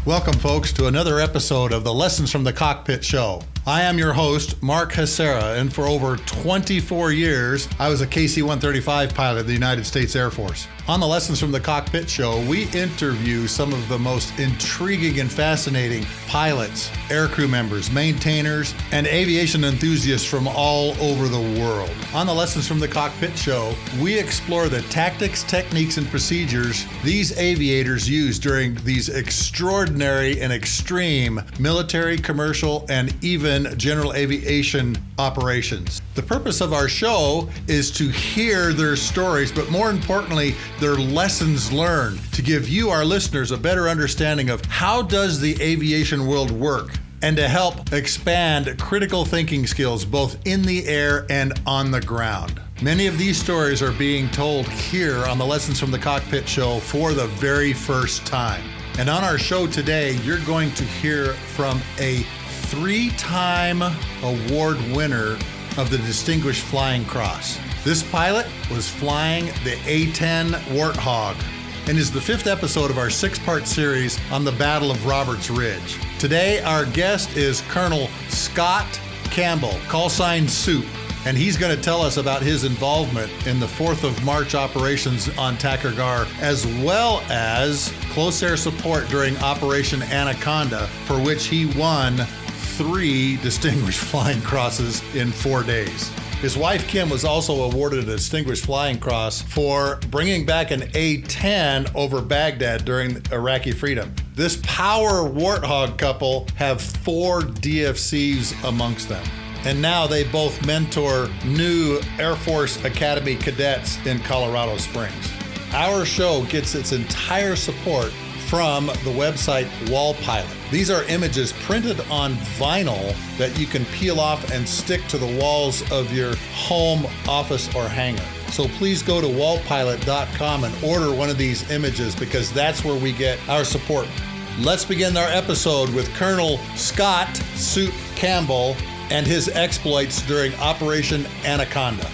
Welcome, folks, to another episode of the Lessons from the Cockpit show. I am your host, Mark Hasera, and for over 24 years, I was a KC-135 pilot of the United States Air Force. On the Lessons from the Cockpit show, we interview some of the most intriguing and fascinating pilots, aircrew members, maintainers, and aviation enthusiasts from all over the world. On the Lessons from the Cockpit show, we explore the tactics, techniques, and procedures these aviators use during these extraordinary and extreme military, commercial, and even general aviation operations. The purpose of our show is to hear their stories, but more importantly, their lessons learned, to give you, our listeners, a better understanding of how does the aviation world work, and to help expand critical thinking skills both in the air and on the ground. Many of these stories are being told here on the Lessons from the Cockpit show for the very first time. And on our show today, you're going to hear from a 3-time award winner of the Distinguished Flying Cross. This pilot was flying the A-10 Warthog and is the 5th episode of our 6-part series on the Battle of Roberts Ridge. Today, our guest is Colonel Scott Campbell, call sign Soup, and he's going to tell us about his involvement in the 4th of March operations on Takur, as well as close air support during Operation Anaconda, for which he won 3 Distinguished Flying Crosses in 4 days. His wife, Kim, was also awarded a Distinguished Flying Cross for bringing back an A-10 over Baghdad during Iraqi freedom. This power Warthog couple have 4 DFCs amongst them. And now they both mentor new Air Force Academy cadets in Colorado Springs. Our show gets its entire support from the website Wall Pilot. These are images printed on vinyl that you can peel off and stick to the walls of your home, office, or hangar. So please go to wallpilot.com and order one of these images, because that's where we get our support. Let's begin our episode with Colonel Scott Soup Campbell and his exploits during Operation Anaconda.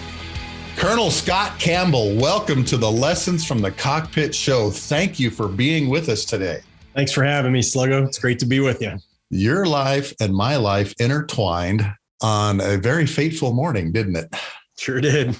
Colonel Scott Campbell, welcome to the Lessons from the Cockpit show. Thank you for being with us today. Thanks for having me, Sluggo. It's great to be with you. Your life and my life intertwined on a very fateful morning, didn't it? Sure did.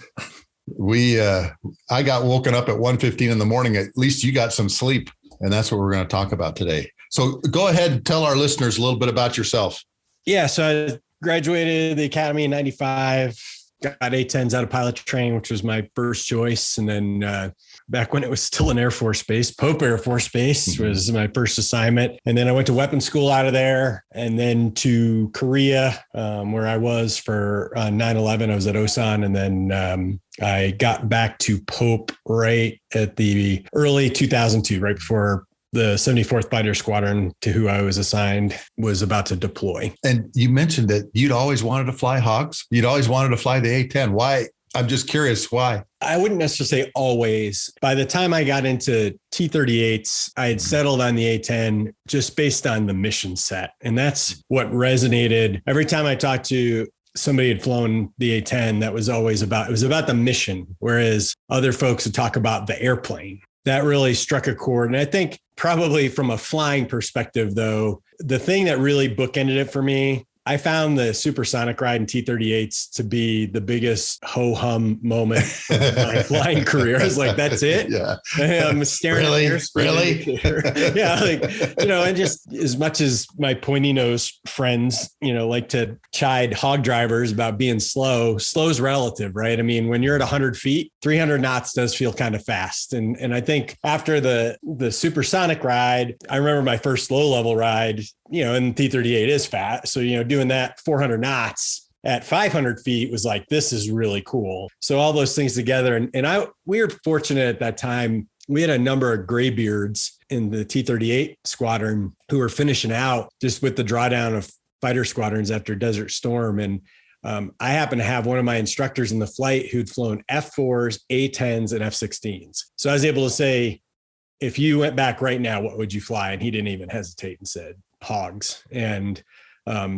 I got woken up at 1:15 in the morning. At least you got some sleep, and that's what we're going to talk about today. So go ahead and tell our listeners a little bit about yourself. Yeah, so I graduated the academy in 95. Got A-10s out of pilot training, which was my first choice. And then back when it was still an Air Force Base, Pope Air Force Base was my first assignment. And then I went to weapons school out of there, and then to Korea, where I was for 9/11. I was at Osan. And then I got back to Pope right at the early 2002, right before the 74th Fighter Squadron, to who I was assigned, was about to deploy. And you mentioned that you'd always wanted to fly Hogs. You'd always wanted to fly the A-10. Why? I'm just curious why. I wouldn't necessarily say always. By the time I got into T-38s, I had settled on the A-10 just based on the mission set. And that's what resonated. Every time I talked to somebody had flown the A-10, that was always about, it was about the mission. Whereas other folks would talk about the airplane. That really struck a chord. And I think probably from a flying perspective, though, the thing that really bookended it for me, I found the supersonic ride in T-38s to be the biggest ho-hum moment of my flying career. I was like, that's it? Yeah. I'm staring really? at the airspeed. Yeah. Like, and just as much as my pointy nose friends, like to chide hog drivers about being slow, slow's relative, right? I mean, when you're at 100 feet, 300 knots does feel kind of fast. And I think after the supersonic ride, I remember my first low level ride, and T-38 is fast. So, doing that 400 knots at 500 feet was like, this is really cool. So all those things together. And we were fortunate at that time. We had a number of graybeards in the T-38 squadron who were finishing out just with the drawdown of fighter squadrons after Desert Storm. And I happened to have one of my instructors in the flight who'd flown F4s, A-10s, and F-16s. So I was able to say, if you went back right now, what would you fly? And he didn't even hesitate and said Hogs. And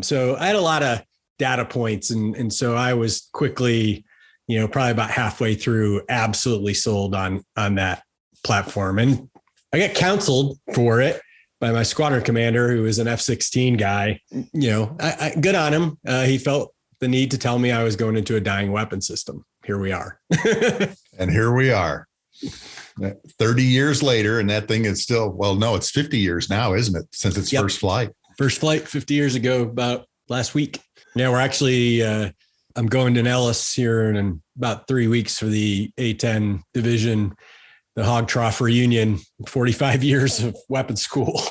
so I had a lot of data points. And so I was quickly, probably about halfway through, absolutely sold on that platform. And I got counseled for it by my squadron commander, who was an F-16 guy. I good on him. He felt the need to tell me I was going into a dying weapon system. Here we are. And here we are 30 years later. And that thing is still, well, no, it's 50 years now, isn't it? Since its first flight. First flight 50 years ago, about last week. Now we're actually, I'm going to Nellis here in about 3 weeks for the A-10 division, the Hawg Trough reunion, 45 years of weapons school.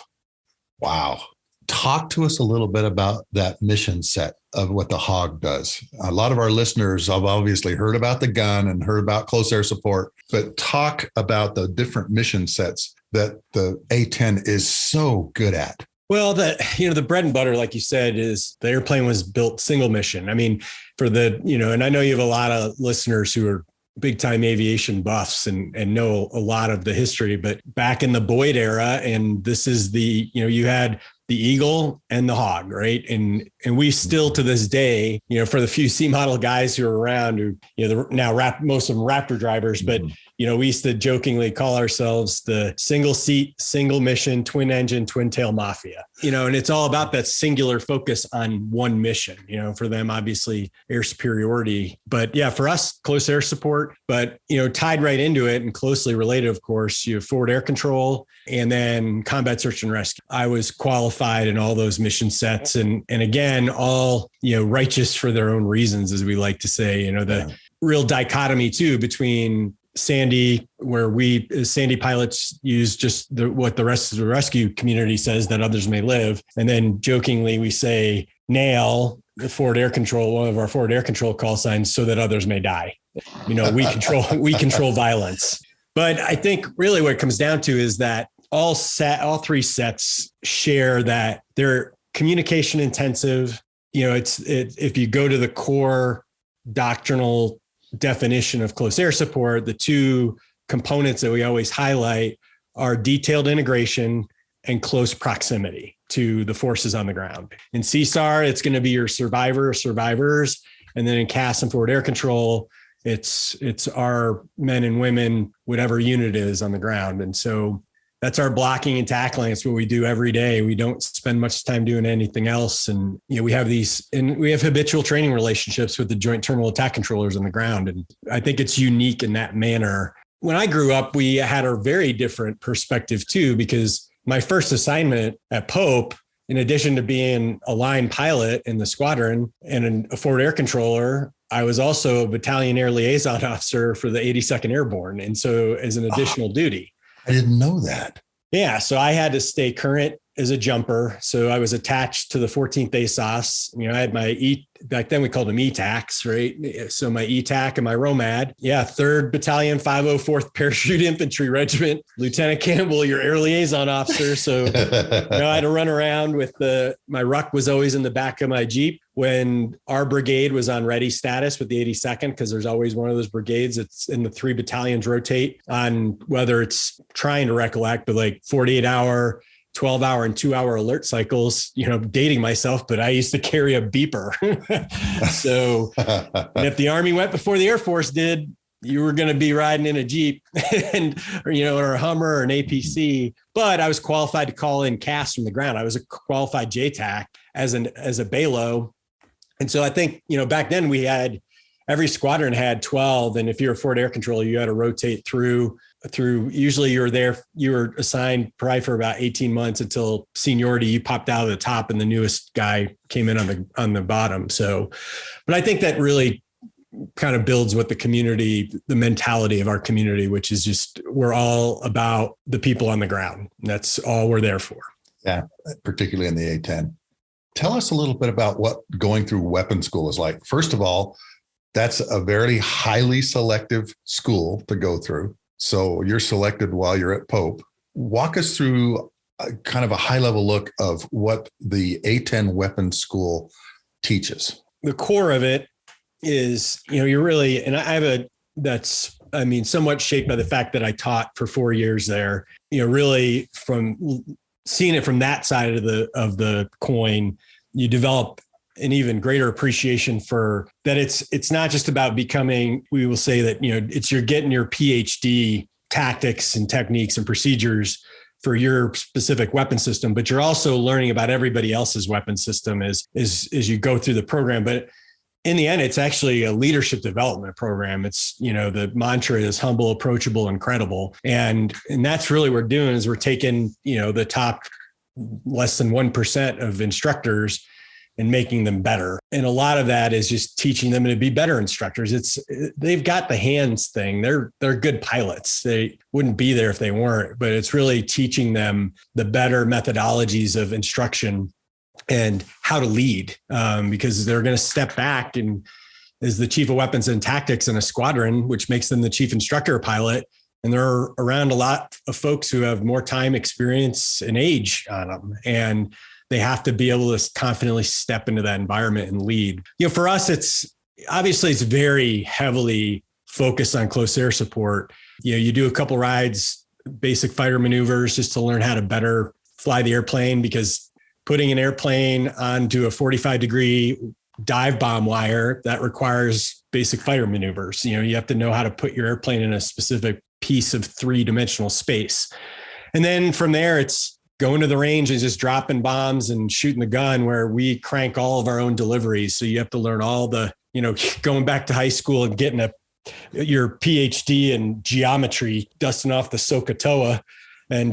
Wow. Talk to us a little bit about that mission set of what the Hawg does. A lot of our listeners have obviously heard about the gun and heard about close air support, but talk about the different mission sets that the A-10 is so good at. Well, the bread and butter, like you said, is the airplane was built single mission. I mean, and I know you have a lot of listeners who are big time aviation buffs and know a lot of the history, but back in the Boyd era, and this is you had the Eagle and the Hawg, right? And we still to this day, for the few C model guys who are around who, now most of them Raptor drivers, but we used to jokingly call ourselves the single seat, single mission, twin engine, twin tail mafia, and it's all about that singular focus on one mission, for them, obviously air superiority, but yeah, for us, close air support, but, tied right into it and closely related, of course, you have forward air control and then combat search and rescue. I was qualified in all those mission sets. And again, all, righteous for their own reasons, as we like to say, the real dichotomy too, between Sandy, where we as Sandy pilots use just what the rest of the rescue community says that others may live. And then jokingly, we say nail the forward air control, one of our forward air control call signs, so that others may die. We control violence. But I think really what it comes down to is that all three sets share that they're communication intensive. If you go to the core doctrinal definition of close air support, the two components that we always highlight are detailed integration and close proximity to the forces on the ground. In CSAR, it's going to be your survivors. And then in CAS and forward air control, it's our men and women, whatever unit is on the ground. And so that's our blocking and tackling. It's what we do every day. We don't spend much time doing anything else. And, we have habitual training relationships with the joint terminal attack controllers on the ground. And I think it's unique in that manner. When I grew up, we had a very different perspective too, because my first assignment at Pope, in addition to being a line pilot in the squadron and a forward air controller, I was also a battalion air liaison officer for the 82nd Airborne. And so as an additional duty. I didn't know that. Yeah. So I had to stay current as a jumper. So I was attached to the 14th ASOS. I had my back then we called them ETACs, right? So my ETAC and my ROMAD. Yeah. 3rd Battalion, 504th Parachute Infantry Regiment, Lieutenant Campbell, your air liaison officer. So I had to run around with my ruck was always in the back of my Jeep when our brigade was on ready status with the 82nd, because there's always one of those brigades. It's in the 3 battalions rotate on whether it's trying to recollect, but like 48-hour, 12-hour and 2-hour alert cycles, dating myself, but I used to carry a beeper. So and if the Army went before the Air Force did, you were going to be riding in a Jeep or a Hummer or an APC. But I was qualified to call in CAS from the ground. I was a qualified JTAC as a BALO. And so I think, back then every squadron had 12. And if you're a forward air controller, you had to rotate through, usually you were assigned probably for about 18 months until seniority, you popped out of the top and the newest guy came in on the bottom. So, but I think that really kind of builds what the mentality of our community, which is just, we're all about the people on the ground. That's all we're there for. Yeah. Particularly in the A-10. Tell us a little bit about what going through weapon school is like. First of all, that's a very highly selective school to go through. So you're selected while you're at Pope. Walk us through kind of a high level look of what the A-10 weapons school teaches. The core of it is, you're really, and somewhat shaped by the fact that I taught for 4 years there, really from seeing it from that side of the coin, you develop an even greater appreciation for that. It's not just about becoming, we will say that, you're getting your PhD tactics and techniques and procedures for your specific weapon system, but you're also learning about everybody else's weapon system as you go through the program. But in the end, it's actually a leadership development program. It's, the mantra is humble, approachable, and credible. And that's really what we're doing is we're taking, the top less than 1% of instructors and making them better. And a lot of that is just teaching them to be better instructors. They've got the hands thing. They're good pilots. They wouldn't be there if they weren't, but it's really teaching them the better methodologies of instruction and how to lead, because they're going to step back and as the chief of weapons and tactics in a squadron, which makes them the chief instructor pilot. And they're around a lot of folks who have more time, experience, and age on them. And they have to be able to confidently step into that environment and lead. For us, it's very heavily focused on close air support. You do a couple rides, basic fighter maneuvers, just to learn how to better fly the airplane, because putting an airplane onto a 45-degree dive bomb wire, that requires basic fighter maneuvers. You have to know how to put your airplane in a specific piece of three-dimensional space. And then from there, it's going to the range and just dropping bombs and shooting the gun, where we crank all of our own deliveries. So you have to learn all the, going back to high school and getting your PhD in geometry, dusting off the SOHCAHTOA and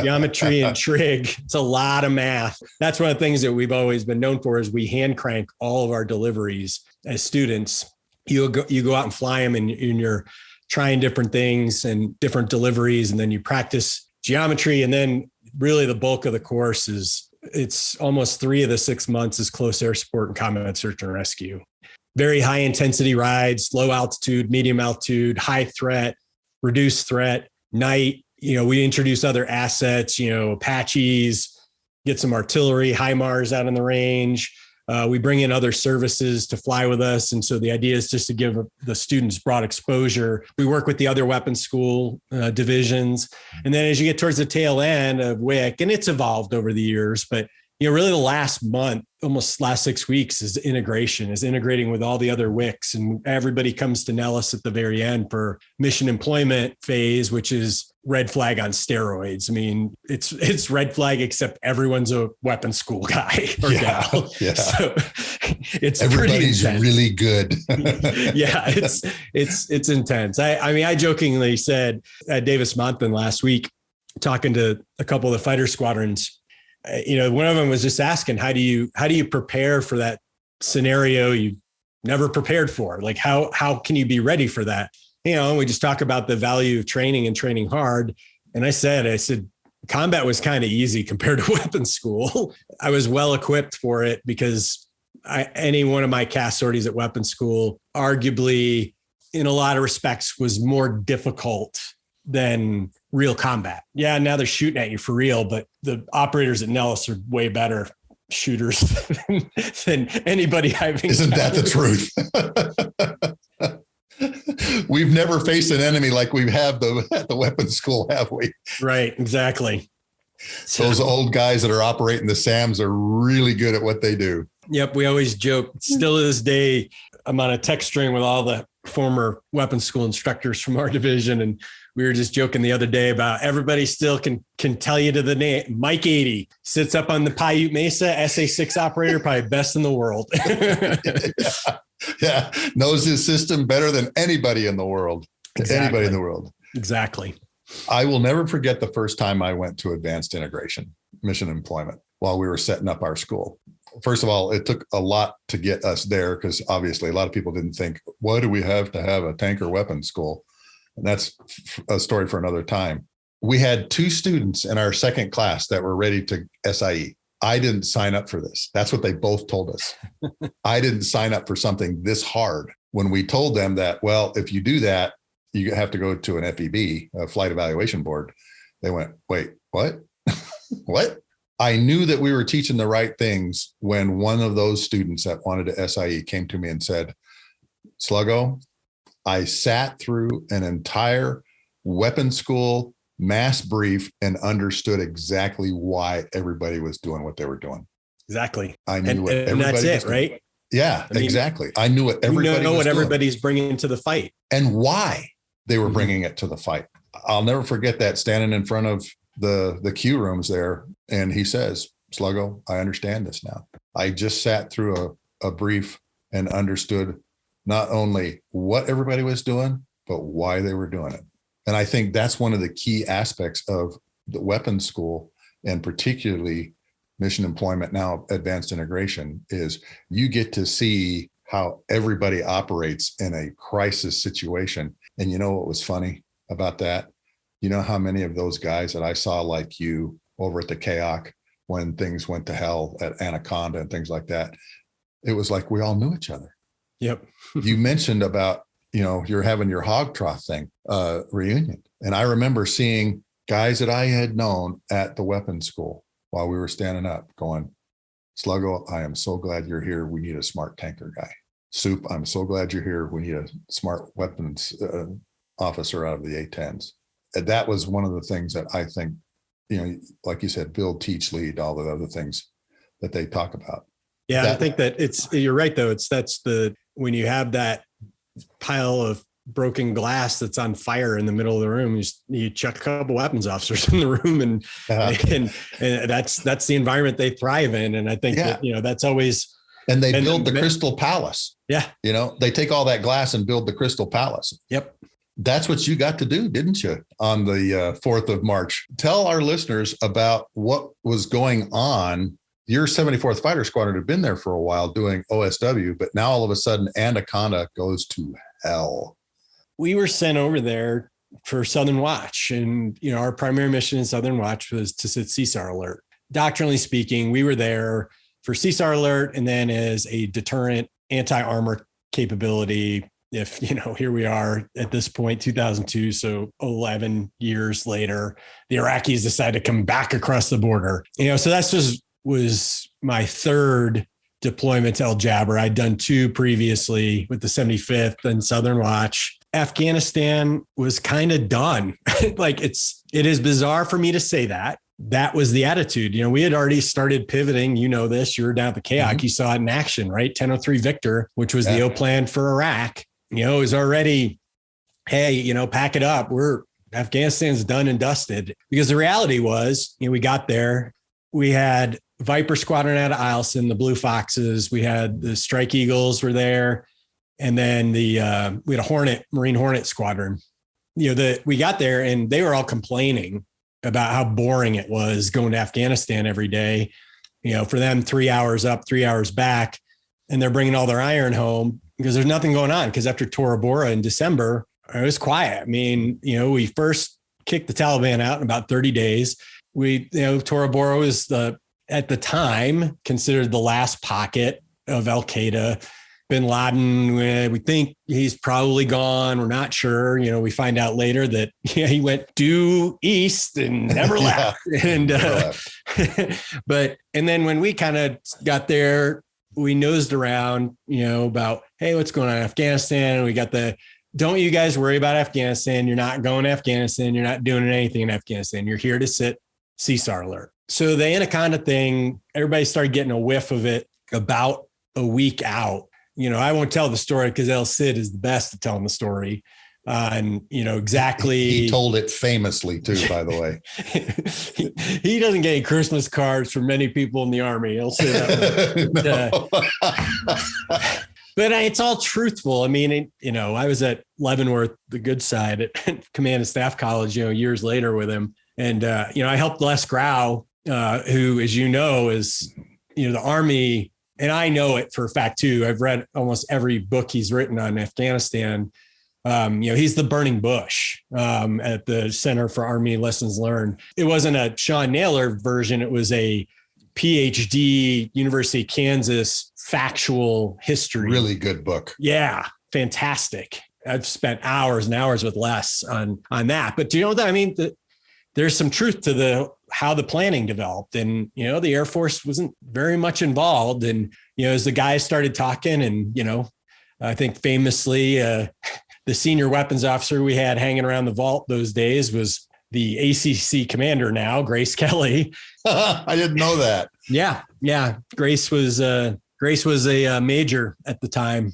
geometry and trig. It's a lot of math. That's one of the things that we've always been known for, is we hand crank all of our deliveries as students. You go out and fly them and you're trying different things and different deliveries. And then you practice geometry. And then really the bulk of the course it's almost 3 of the 6 months is close air support and combat search and rescue. Very high intensity rides, low altitude, medium altitude, high threat, reduced threat, night. We introduce other assets, Apaches, get some artillery, HIMARS out on the range. We bring in other services to fly with us. And so the idea is just to give the students broad exposure. We work with the other weapons school divisions. And then as you get towards the tail end of WIC, and it's evolved over the years, but really the last month, almost last 6 weeks is integrating with all the other WICs. And everybody comes to Nellis at the very end for mission employment phase, which is red flag on steroids. I mean, it's red flag, except everyone's a weapons school guy or gal. Yeah. So it's everybody's pretty intense. Really good. Yeah, it's intense. I jokingly said at Davis Monthan last week, talking to a couple of the fighter squadrons, one of them was just asking, how do you prepare for that scenario you never prepared for? Like, how can you be ready for that? And we just talk about the value of training and training hard. And I said, combat was kind of easy compared to weapons school. I was well equipped for it because any one of my cast sorties at weapons school, arguably in a lot of respects, was more difficult than real combat. Yeah, now they're shooting at you for real, but the operators at Nellis are way better shooters than anybody I've encountered. Isn't that the truth? We've never faced an enemy like we have at the weapons school, have we? Right, exactly. Those old guys that are operating the SAMs are really good at what they do. Yep, we always joke. Still to this day, I'm on a text string with all the former weapons school instructors from our division, and we were just joking the other day about everybody still can tell you to the name. Mike 80 sits up on the Paiute Mesa, SA6 operator, probably best in the world. Yeah, knows his system better than anybody in the world. Exactly. Anybody in the world. Exactly. I will never forget the first time I went to advanced integration, mission employment, while we were setting up our school. First of all, it took a lot to get us there because obviously a lot of people didn't think, why do we have to have a tanker weapons school? And that's a story for another time. We had 2 students in our second class that were ready to SIE. I didn't sign up for this. That's what they both told us. I didn't sign up for something this hard. When we told them that, well, if you do that, you have to go to an FEB, a flight evaluation board. They went, wait, what? What? I knew that we were teaching the right things when one of those students that wanted to SIE came to me and said, Sluggo, I sat through an entire weapons school mass brief and understood exactly why everybody was doing what they were doing. Exactly. I knew what and everybody that's it, right? Yeah, I mean, exactly. I knew what everybody know what was everybody's bringing to the fight and why they were bringing it to the fight. I'll never forget that, standing in front of the Q rooms there, and he says, Sluggo, I understand this now. I just sat through a brief and understood not only what everybody was doing, but why they were doing it. And I think that's one of the key aspects of the weapons school, and particularly mission employment, now advanced integration, is you get to see how everybody operates in a crisis situation. And you know what was funny about that? You know how many of those guys that I saw like you over at the KAOC when things went to hell at Anaconda and things like that, it was like we all knew each other. Yep. You mentioned about, you're having your hog trough thing reunion. And I remember seeing guys that I had known at the weapons school while we were standing up going, Sluggo, I am so glad you're here. We need a smart tanker guy. Soup, I'm so glad you're here. We need a smart weapons officer out of the A-10s. And that was one of the things that I think, like you said, build, teach, lead, all the other things that they talk about. Yeah, I think that you're right, though. When you have that pile of broken glass that's on fire in the middle of the room, you chuck a couple weapons officers in the room, and that's the environment they thrive in. And I think that, that's always. And they build the Crystal Palace. Yeah. They take all that glass and build the Crystal Palace. Yep. That's what you got to do, didn't you, on the 4th of March? Tell our listeners about what was going on. Your 74th Fighter Squadron had been there for a while doing OSW, but now all of a sudden Anaconda goes to hell. We were sent over there for Southern Watch, and our primary mission in Southern Watch was to sit CSAR alert. Doctrinally speaking, we were there for CSAR alert and then as a deterrent anti-armor capability. If, here we are at this point, 2002, so 11 years later, the Iraqis decided to come back across the border. So that's was my third deployment to El Jaber. I'd done 2 previously with the 75th and Southern Watch. Afghanistan was kind of done. It is bizarre for me to say that. That was the attitude. We had already started pivoting. You know this. You were down at the KAOC. Mm-hmm. You saw it in action, right? 1003 Victor, which was the O plan for Iraq. It was already, hey, pack it up. Afghanistan's done and dusted. Because the reality was, we got there. We had Viper Squadron out of Eielson, the Blue Foxes. We had the Strike Eagles were there. And then we had a Marine Hornet Squadron. We got there and they were all complaining about how boring it was going to Afghanistan every day. For them, 3 hours up, 3 hours back, and they're bringing all their iron home because there's nothing going on. Because after Tora Bora in December, it was quiet. I mean, we first kicked the Taliban out in about 30 days. Tora Bora was at the time considered the last pocket of Al Qaeda. Bin Laden, we think he's probably gone. We're not sure. We find out later that he went due east and never left. And and then when we kind of got there, we nosed around, about, hey, what's going on in Afghanistan? And we got don't you guys worry about Afghanistan. You're not going to Afghanistan. You're not doing anything in Afghanistan. You're here to sit CSAR alert. So the Anaconda thing, everybody started getting a whiff of it about a week out. I won't tell the story because El Cid is the best at telling the story. And exactly. He told it famously too, by the way. He doesn't get any Christmas cards from many people in the Army. He'll say that. But it's all truthful. I mean, I was at Leavenworth, the good side at Command and Staff College, years later with him. And, I helped Les Grau, who, as is, the Army. And I know it for a fact too. I've read almost every book he's written on Afghanistan. He's the burning bush at the Center for Army Lessons Learned. It wasn't a Sean Naylor version. It was a PhD, University of Kansas factual history. Really good book. Yeah, fantastic. I've spent hours and hours with Les on that. But do you know what I mean? There's some truth to how the planning developed, and the Air Force wasn't very much involved. And as the guys started talking, and I think famously the senior weapons officer we had hanging around the vault those days was the ACC commander now, Grace Kelly. I didn't know that. Yeah. Grace was a major at the time.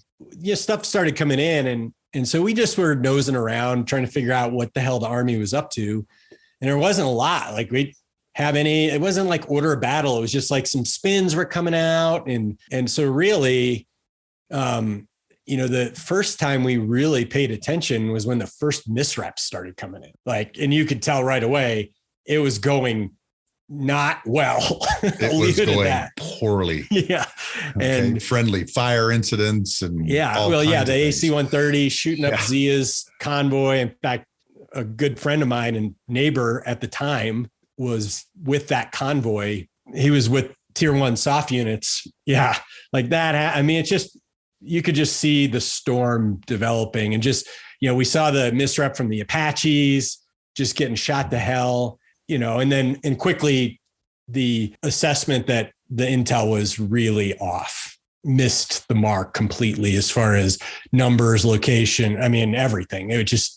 Stuff started coming in, and so we just were nosing around trying to figure out what the hell the Army was up to. And there wasn't a lot. Like we'd have it wasn't like order of battle. It was just like some spins were coming out. And so really, the first time we really paid attention was when the first misreps started coming in. And you could tell right away it was going not well. It was going poorly. Yeah. Okay. And friendly fire incidents and the AC-130 shooting up Zia's convoy. In fact, a good friend of mine and neighbor at the time was with that convoy. He was with Tier 1 soft units. Yeah. Like that. I mean, it's just, you could just see the storm developing and just, we saw the misrep from the Apaches just getting shot to hell, and quickly the assessment that the intel was really off, missed the mark completely as far as numbers, location. I mean, everything. It was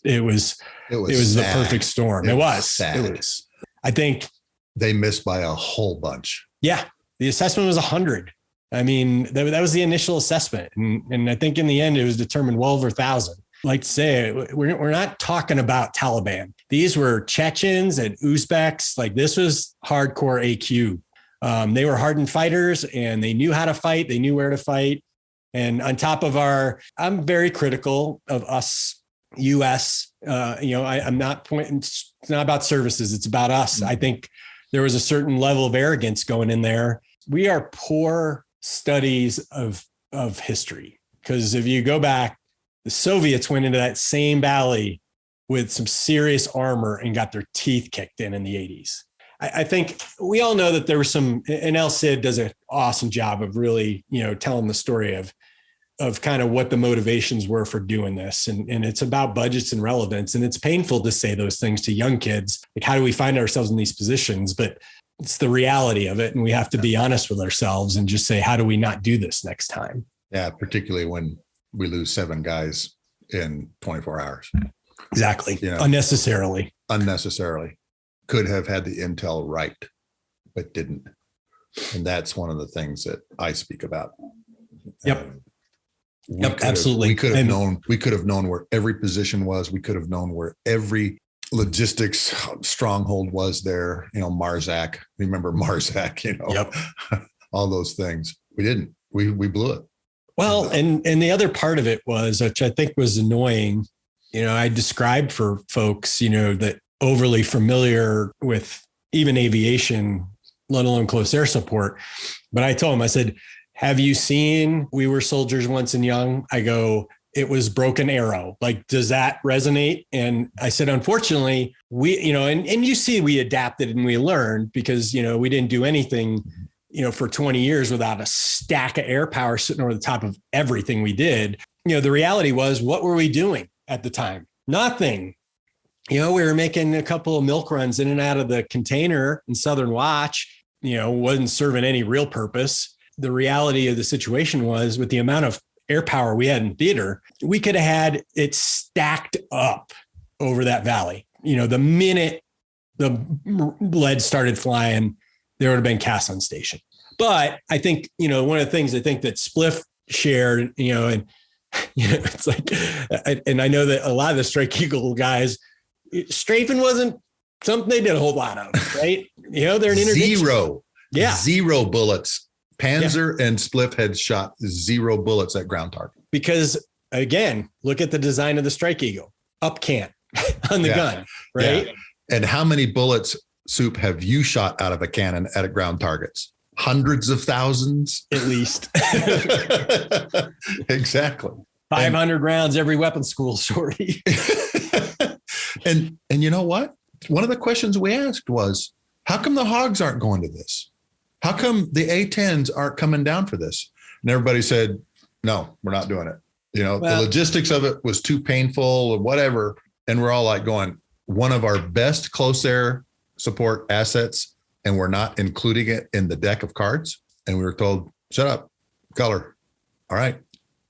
the perfect storm. It was sad. I think they missed by a whole bunch. Yeah. The assessment was 100. I mean, that was the initial assessment. And I think in the end, it was determined well over 1,000. Like to say, we're not talking about Taliban. These were Chechens and Uzbeks. Like this was hardcore AQ. They were hardened fighters and they knew how to fight. They knew where to fight. And on top of I'm very critical of us, US. I'm not pointing, it's not about services. It's about us. Mm-hmm. I think there was a certain level of arrogance going in there. We are poor studies of history, because if you go back, the Soviets went into that same valley with some serious armor and got their teeth kicked in the 80s. I think we all know that there was and El Cid does an awesome job of really, telling the story of kind of what the motivations were for doing this. And it's about budgets and relevance. And it's painful to say those things to young kids. Like, how do we find ourselves in these positions? But it's the reality of it. And we have to be honest with ourselves and just say, how do we not do this next time? Yeah, particularly when we lose 7 guys in 24 hours. Exactly. Unnecessarily. Could have had the intel right, but didn't. And that's one of the things that I speak about. Yep. Absolutely. We could have known where every position was. We could have known where every logistics stronghold was there. Marzak. Remember Marzak, Yep. All those things. We didn't. We blew it. Well, and the other part of it was, which I think was annoying, I described for folks, that overly familiar with even aviation, let alone close air support. But I told them, I said, have you seen We Were Soldiers Once and Young? I go, it was Broken Arrow. Like, does that resonate? And I said, unfortunately, we, and you see, we adapted and we learned because, we didn't do anything, for 20 years without a stack of air power sitting over the top of everything we did. The reality was, what were we doing at the time? Nothing. We were making a couple of milk runs in and out of the container in Southern Watch, wasn't serving any real purpose. The reality of the situation was, with the amount of air power we had in theater, we could have had it stacked up over that valley. The minute the lead started flying, there would have been cast on station. But I think, one of the things I think that Spliff shared, and it's like, and I know that a lot of the Strike Eagle guys, strafing wasn't something they did a whole lot of, right? They're an interdiction. Zero bullets. Panzer and Spliff had shot 0 bullets at ground target. Because again, look at the design of the Strike Eagle. Up cant on the gun, right? Yeah. And how many bullets, Soup, have you shot out of a cannon at ground targets? Hundreds of thousands? At least. Exactly. 500 rounds every weapons school, sorry. And you know what? One of the questions we asked was, how come the Hogs aren't going to this? How come the A-10s aren't coming down for this? And everybody said, no, we're not doing it. The logistics of it was too painful or whatever. And we're all like going, one of our best close air support assets, and we're not including it in the deck of cards. And we were told, shut up, color. All right,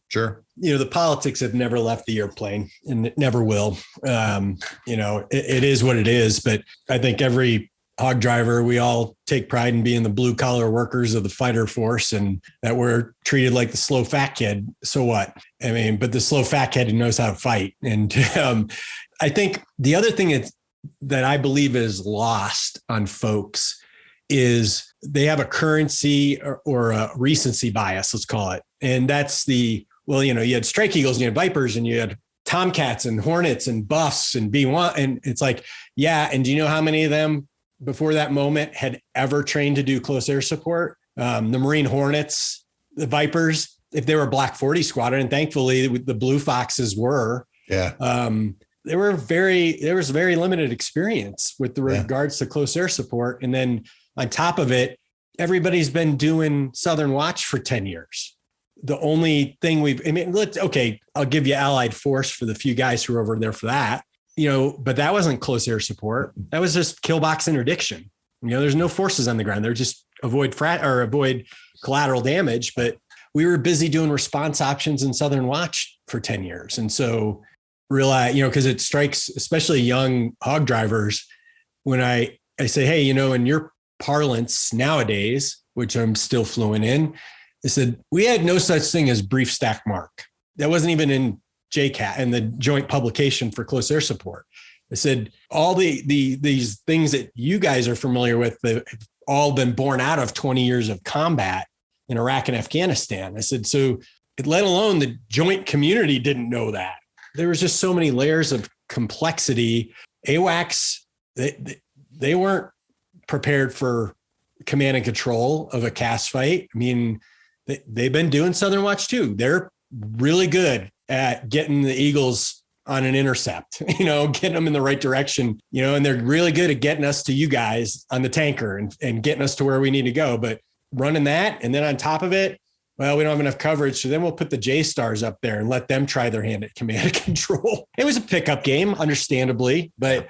sure. The politics have never left the airplane, and it never will. It is what it is. But I think every Hawg driver, we all take pride in being the blue collar workers of the fighter force, and that we're treated like the slow fat kid. So what? I mean, but the slow fat kid who knows how to fight. And I think the other thing that that I believe is lost on folks is they have a currency or a recency bias, let's call it. And that's you had Strike Eagles and you had Vipers and you had Tomcats and Hornets and Buffs and B1. And it's like, yeah. And do you know how many of them before that moment had ever trained to do close air support? The Marine Hornets, the Vipers, if they were a Black 40 squadron, and thankfully the Blue Foxes were, there was very limited experience with regards to close air support. And then on top of it, everybody's been doing Southern Watch for 10 years. The only thing I'll give you Allied Force for the few guys who are over there for that, but that wasn't close air support. That was just kill box interdiction. There's no forces on the ground. They're just avoid collateral damage. But we were busy doing response options in Southern Watch for 10 years. And so realize, because it strikes, especially young hog drivers, when I say, hey, in your parlance nowadays, which I'm still fluent in, I said, we had no such thing as brief stack mark. That wasn't even in JCAT and the joint publication for close air support. I said, all these things that you guys are familiar with, they've all been born out of 20 years of combat in Iraq and Afghanistan. I said, so let alone the joint community didn't know that. There was just so many layers of complexity. AWACS, they weren't prepared for command and control of a CAS fight. I mean, they've been doing Southern Watch too. They're really good at getting the Eagles on an intercept, getting them in the right direction, and they're really good at getting us to you guys on the tanker and getting us to where we need to go. But running that, and then on top of it, well, we don't have enough coverage. So then we'll put the J-Stars up there and let them try their hand at command and control. It was a pickup game, understandably. But,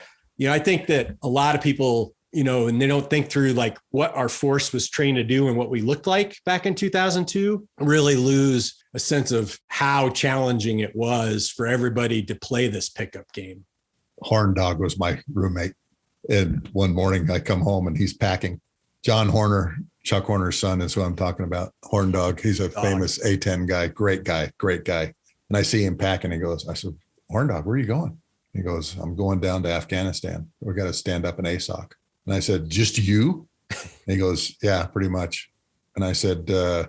I think that a lot of people, and they don't think through like what our force was trained to do and what we looked like back in 2002, really lose a sense of how challenging it was for everybody to play this pickup game. Horn Dog was my roommate. And one morning I come home and he's packing. John Horner, Chuck Horner's son is who I'm talking about. Horn Dog. He's a famous A-10 guy. Great guy. And I see him packing. I said, Horn Dog, where are you going? He goes, I'm going down to Afghanistan. We got to stand up an ASOC. And I said, just you? And he goes, yeah, pretty much. And I said, well,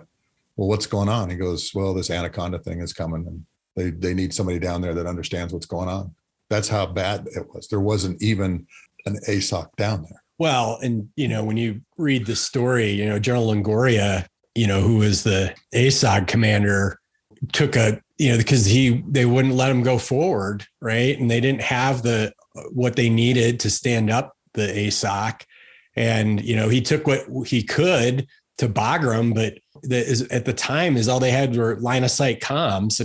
what's going on? He goes, well, this Anaconda thing is coming and they need somebody down there that understands what's going on. That's how bad it was. There wasn't even an ASOC down there. Well, and, when you read the story, General Longoria, who was the ASOG commander, took because they wouldn't let him go forward. Right. And they didn't have what they needed to stand up the ASOC. And, he took what he could to Bagram, but at the time is all they had were line of sight comms.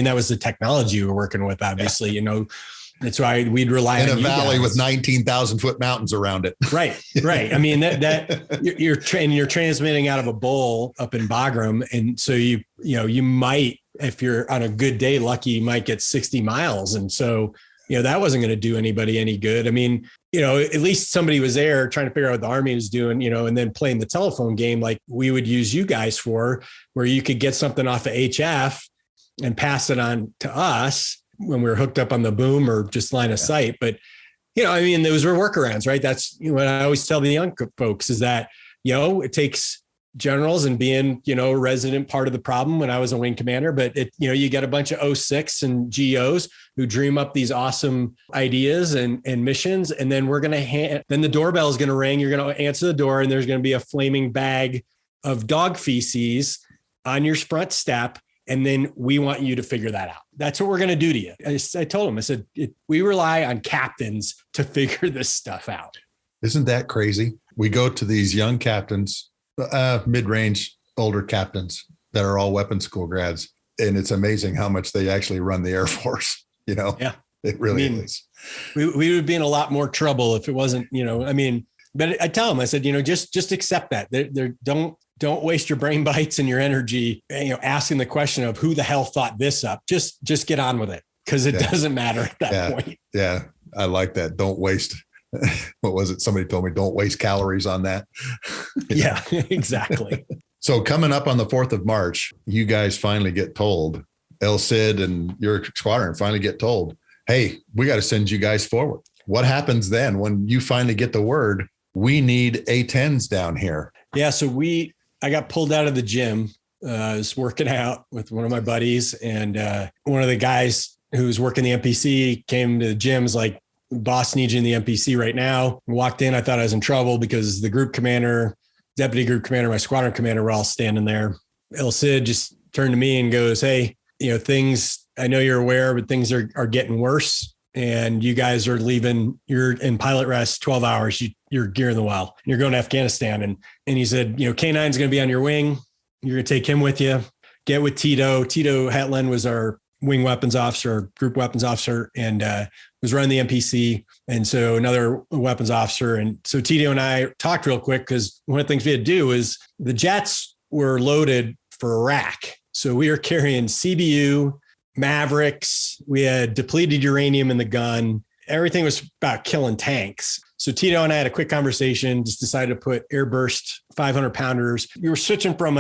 That was the technology we were working with, obviously, That's why we'd rely on a valley with 19,000 foot mountains around it. Right. I mean, you're transmitting out of a bowl up in Bagram. And so you might, if you're on a good day, lucky, you might get 60 miles. And so, that wasn't going to do anybody any good. I mean, at least somebody was there trying to figure out what the Army was doing, and then playing the telephone game like we would use you guys for, where you could get something off of HF and pass it on to us when we were hooked up on the boom or just line of sight. But, those were workarounds, right? That's what I always tell the young folks is that, it takes generals and being, a resident part of the problem when I was a wing commander, but you get a bunch of 06 and GOs who dream up these awesome ideas and missions. And then then the doorbell is going to ring. You're going to answer the door and there's going to be a flaming bag of dog feces on your front step. And then we want you to figure that out. That's what we're going to do to you. I told him, I said, we rely on captains to figure this stuff out. Isn't that crazy? We go to these young captains, mid-range, older captains that are all weapons school grads. And it's amazing how much they actually run the Air Force. Yeah, it really is. We would be in a lot more trouble if it wasn't, but I tell them, I said, just accept that. Don't waste your brain bites and your energy, asking the question of who the hell thought this up. Just get on with it because it doesn't matter at that point. Yeah, I like that. Don't waste. What was it? Somebody told me, don't waste calories on that. Yeah, exactly. So coming up on the 4th of March, you guys finally get told, El Cid and your squadron finally get told, hey, we got to send you guys forward. What happens then when you finally get the word, we need A-10s down here? Yeah. So I got pulled out of the gym. I was working out with one of my buddies, and one of the guys who was working the MPC came to the gym, was like, boss needs you in the MPC right now. Walked in. I thought I was in trouble because the group commander, deputy group commander, my squadron commander were all standing there. El Cid just turned to me and goes, "Hey, things, I know you're aware, but things are getting worse. And you guys are leaving, you're in pilot rest, 12 hours, you're gearing the well. You're going to Afghanistan." And he said, K9 is going to be on your wing. You're going to take him with you. Get with Tito. Tito Hetland was our wing weapons officer, group weapons officer, and was running the MPC. And so another weapons officer. And so Tito and I talked real quick, because one of the things we had to do is the jets were loaded for Iraq. So we were carrying CBU, Mavericks. We had depleted uranium in the gun. Everything was about killing tanks. So Tito and I had a quick conversation, just decided to put airburst 500 pounders. We were switching from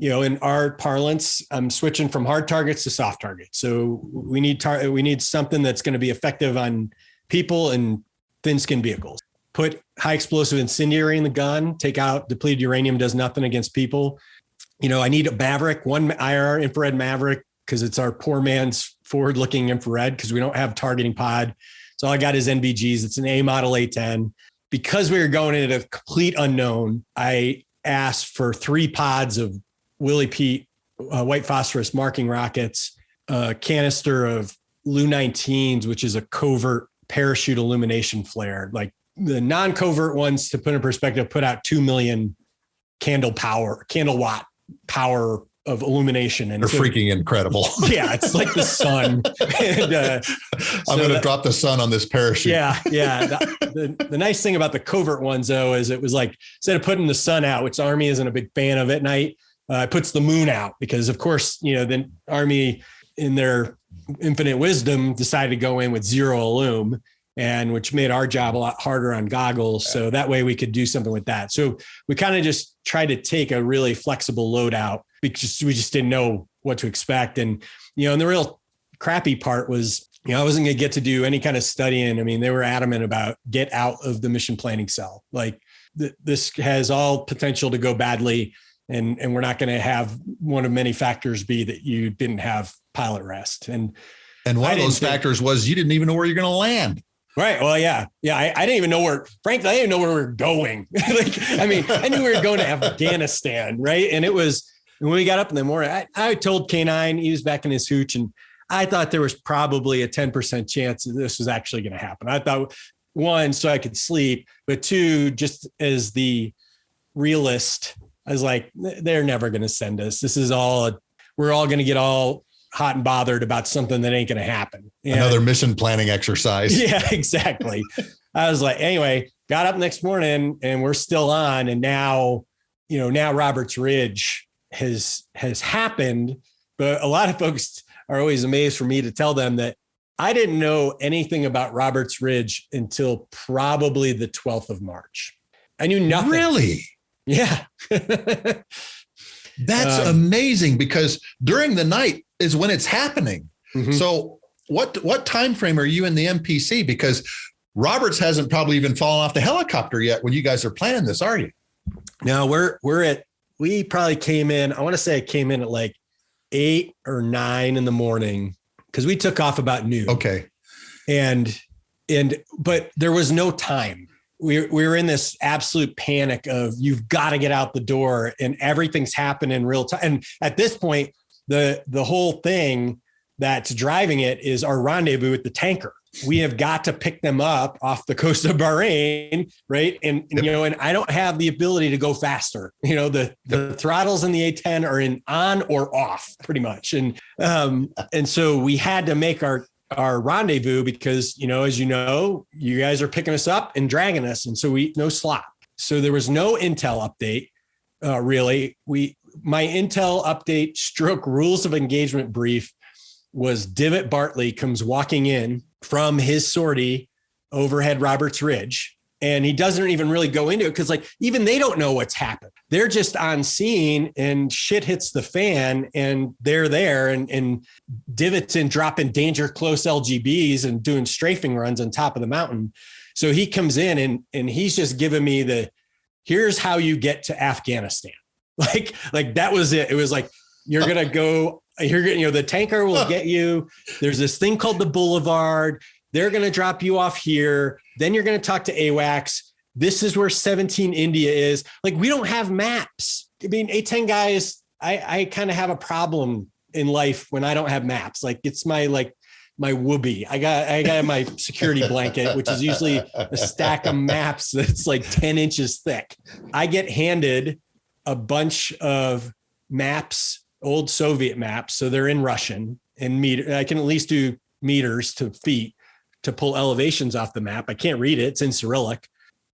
in our parlance, I'm switching from hard targets to soft targets. So we need something that's going to be effective on people and thin-skinned vehicles. Put high explosive incendiary in the gun, take out depleted uranium, does nothing against people. I need a Maverick, one IR infrared Maverick, because it's our poor man's forward-looking infrared, because we don't have targeting pod. So all I got is NVGs. It's an A model A-10. Because we were going into a complete unknown, I asked for 3 pods of Willie Pete white phosphorus marking rockets, a canister of Lu-19s, which is a covert parachute illumination flare. Like the non-covert ones, to put in perspective, put out 2 million kilowatt power of illumination. And they're freaking incredible. Yeah, it's like the sun. And, I'm going to drop the sun on this parachute. Yeah. The nice thing about the covert ones, though, is it was like, instead of putting the sun out, which the Army isn't a big fan of at night, it puts the moon out, because of course, the Army in their infinite wisdom decided to go in with zero illum, and which made our job a lot harder on goggles. So that way we could do something with that. So we kind of just tried to take a really flexible loadout, because we just didn't know what to expect. And, and the real crappy part was, I wasn't going to get to do any kind of studying. I mean, they were adamant about get out of the mission planning cell. Like this has all potential to go badly. And we're not going to have one of many factors be that you didn't have pilot rest. And one of those factors was you didn't even know where you're going to land. Right. Well, yeah. I didn't even know frankly, I didn't even know where we were going. I knew we were going to Afghanistan. Right. And it was, when we got up in the morning, I told K9, he was back in his hooch, and I thought there was probably a 10% chance that this was actually going to happen. I thought, 1, so I could sleep, but 2, just as the realist, I was like, they're never going to send us. This is we're all going to get all hot and bothered about something that ain't going to happen. Another mission planning exercise. Yeah, exactly. I was like, anyway, got up next morning and we're still on. And now Roberts Ridge has happened, but a lot of folks are always amazed for me to tell them that I didn't know anything about Roberts Ridge until probably the 12th of March. I knew nothing. Really? Yeah. That's amazing, because during the night is when it's happening. Mm-hmm. So what time frame are you in the MPC? Because Roberts hasn't probably even fallen off the helicopter yet when you guys are planning this, are you? No, we probably came in, I want to say I came in at like 8 or 9 in the morning, because we took off about noon. Okay. But there was no time. We were in this absolute panic of, you've got to get out the door, and everything's happening in real time. And at this point, the whole thing that's driving it is our rendezvous with the tanker. We have got to pick them up off the coast of Bahrain, right? And and I don't have the ability to go faster. The throttles in the A-10 are on or off pretty much. And so we had to make our rendezvous, because, as you guys are picking us up and dragging us. And so no slop. So there was no intel update, really. My intel update / rules of engagement brief was Divot Bartley comes walking in from his sortie overhead Roberts Ridge. And he doesn't even really go into it because like even they don't know what's happened. They're just on scene and shit hits the fan and they're there and divots and dropping danger close LGBs and doing strafing runs on top of the mountain. So he comes in and he's just giving me here's how you get to Afghanistan. Like that was it. It was like, you're going to go, the tanker will get you. There's this thing called the Boulevard. They're going to drop you off here. Then you're going to talk to AWACS. This is where 17 India is. Like, we don't have maps. I mean, A-10 guys, I kind of have a problem in life when I don't have maps. Like, it's my whoopee. I got my security blanket, which is usually a stack of maps that's like 10 inches thick. I get handed a bunch of maps, old Soviet maps. So they're in Russian and I can at least do meters to feet to pull elevations off the map. I can't read it. It's in Cyrillic.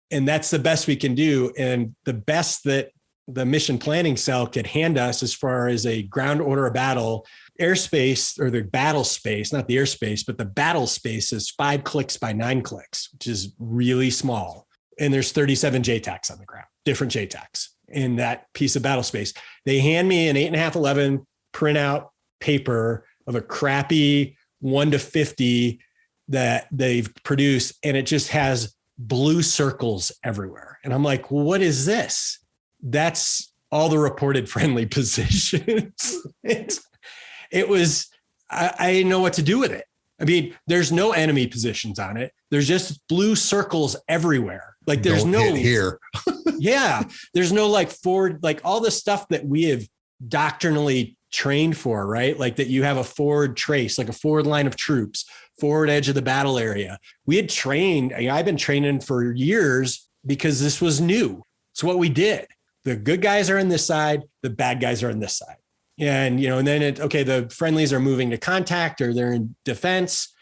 And that's the best we can do. And the best that the mission planning cell could hand us as far as a ground order of battle, airspace, or the battle space, not the airspace, but the battle space is 5 clicks by 9 clicks, which is really small. And there's 37 JTACs on the ground, different JTACs in that piece of battle space. They hand me an 8.5-11 printout paper of a crappy 1-50 that they've produced, and it just has blue circles everywhere. And I'm like, well, what is this? That's all the reported friendly positions. It was, I didn't know what to do with it. I mean, there's no enemy positions on it. There's just blue circles everywhere. Like there's Don't no hit here. yeah. There's no like forward, like all the stuff that we have doctrinally trained for, right? Like that you have a forward trace, like a forward line of troops, forward edge of the battle area. We had trained, I've been training for years because this was new. It's what we did. The good guys are on this side, the bad guys are on this side. And, and then the friendlies are moving to contact or they're in defense.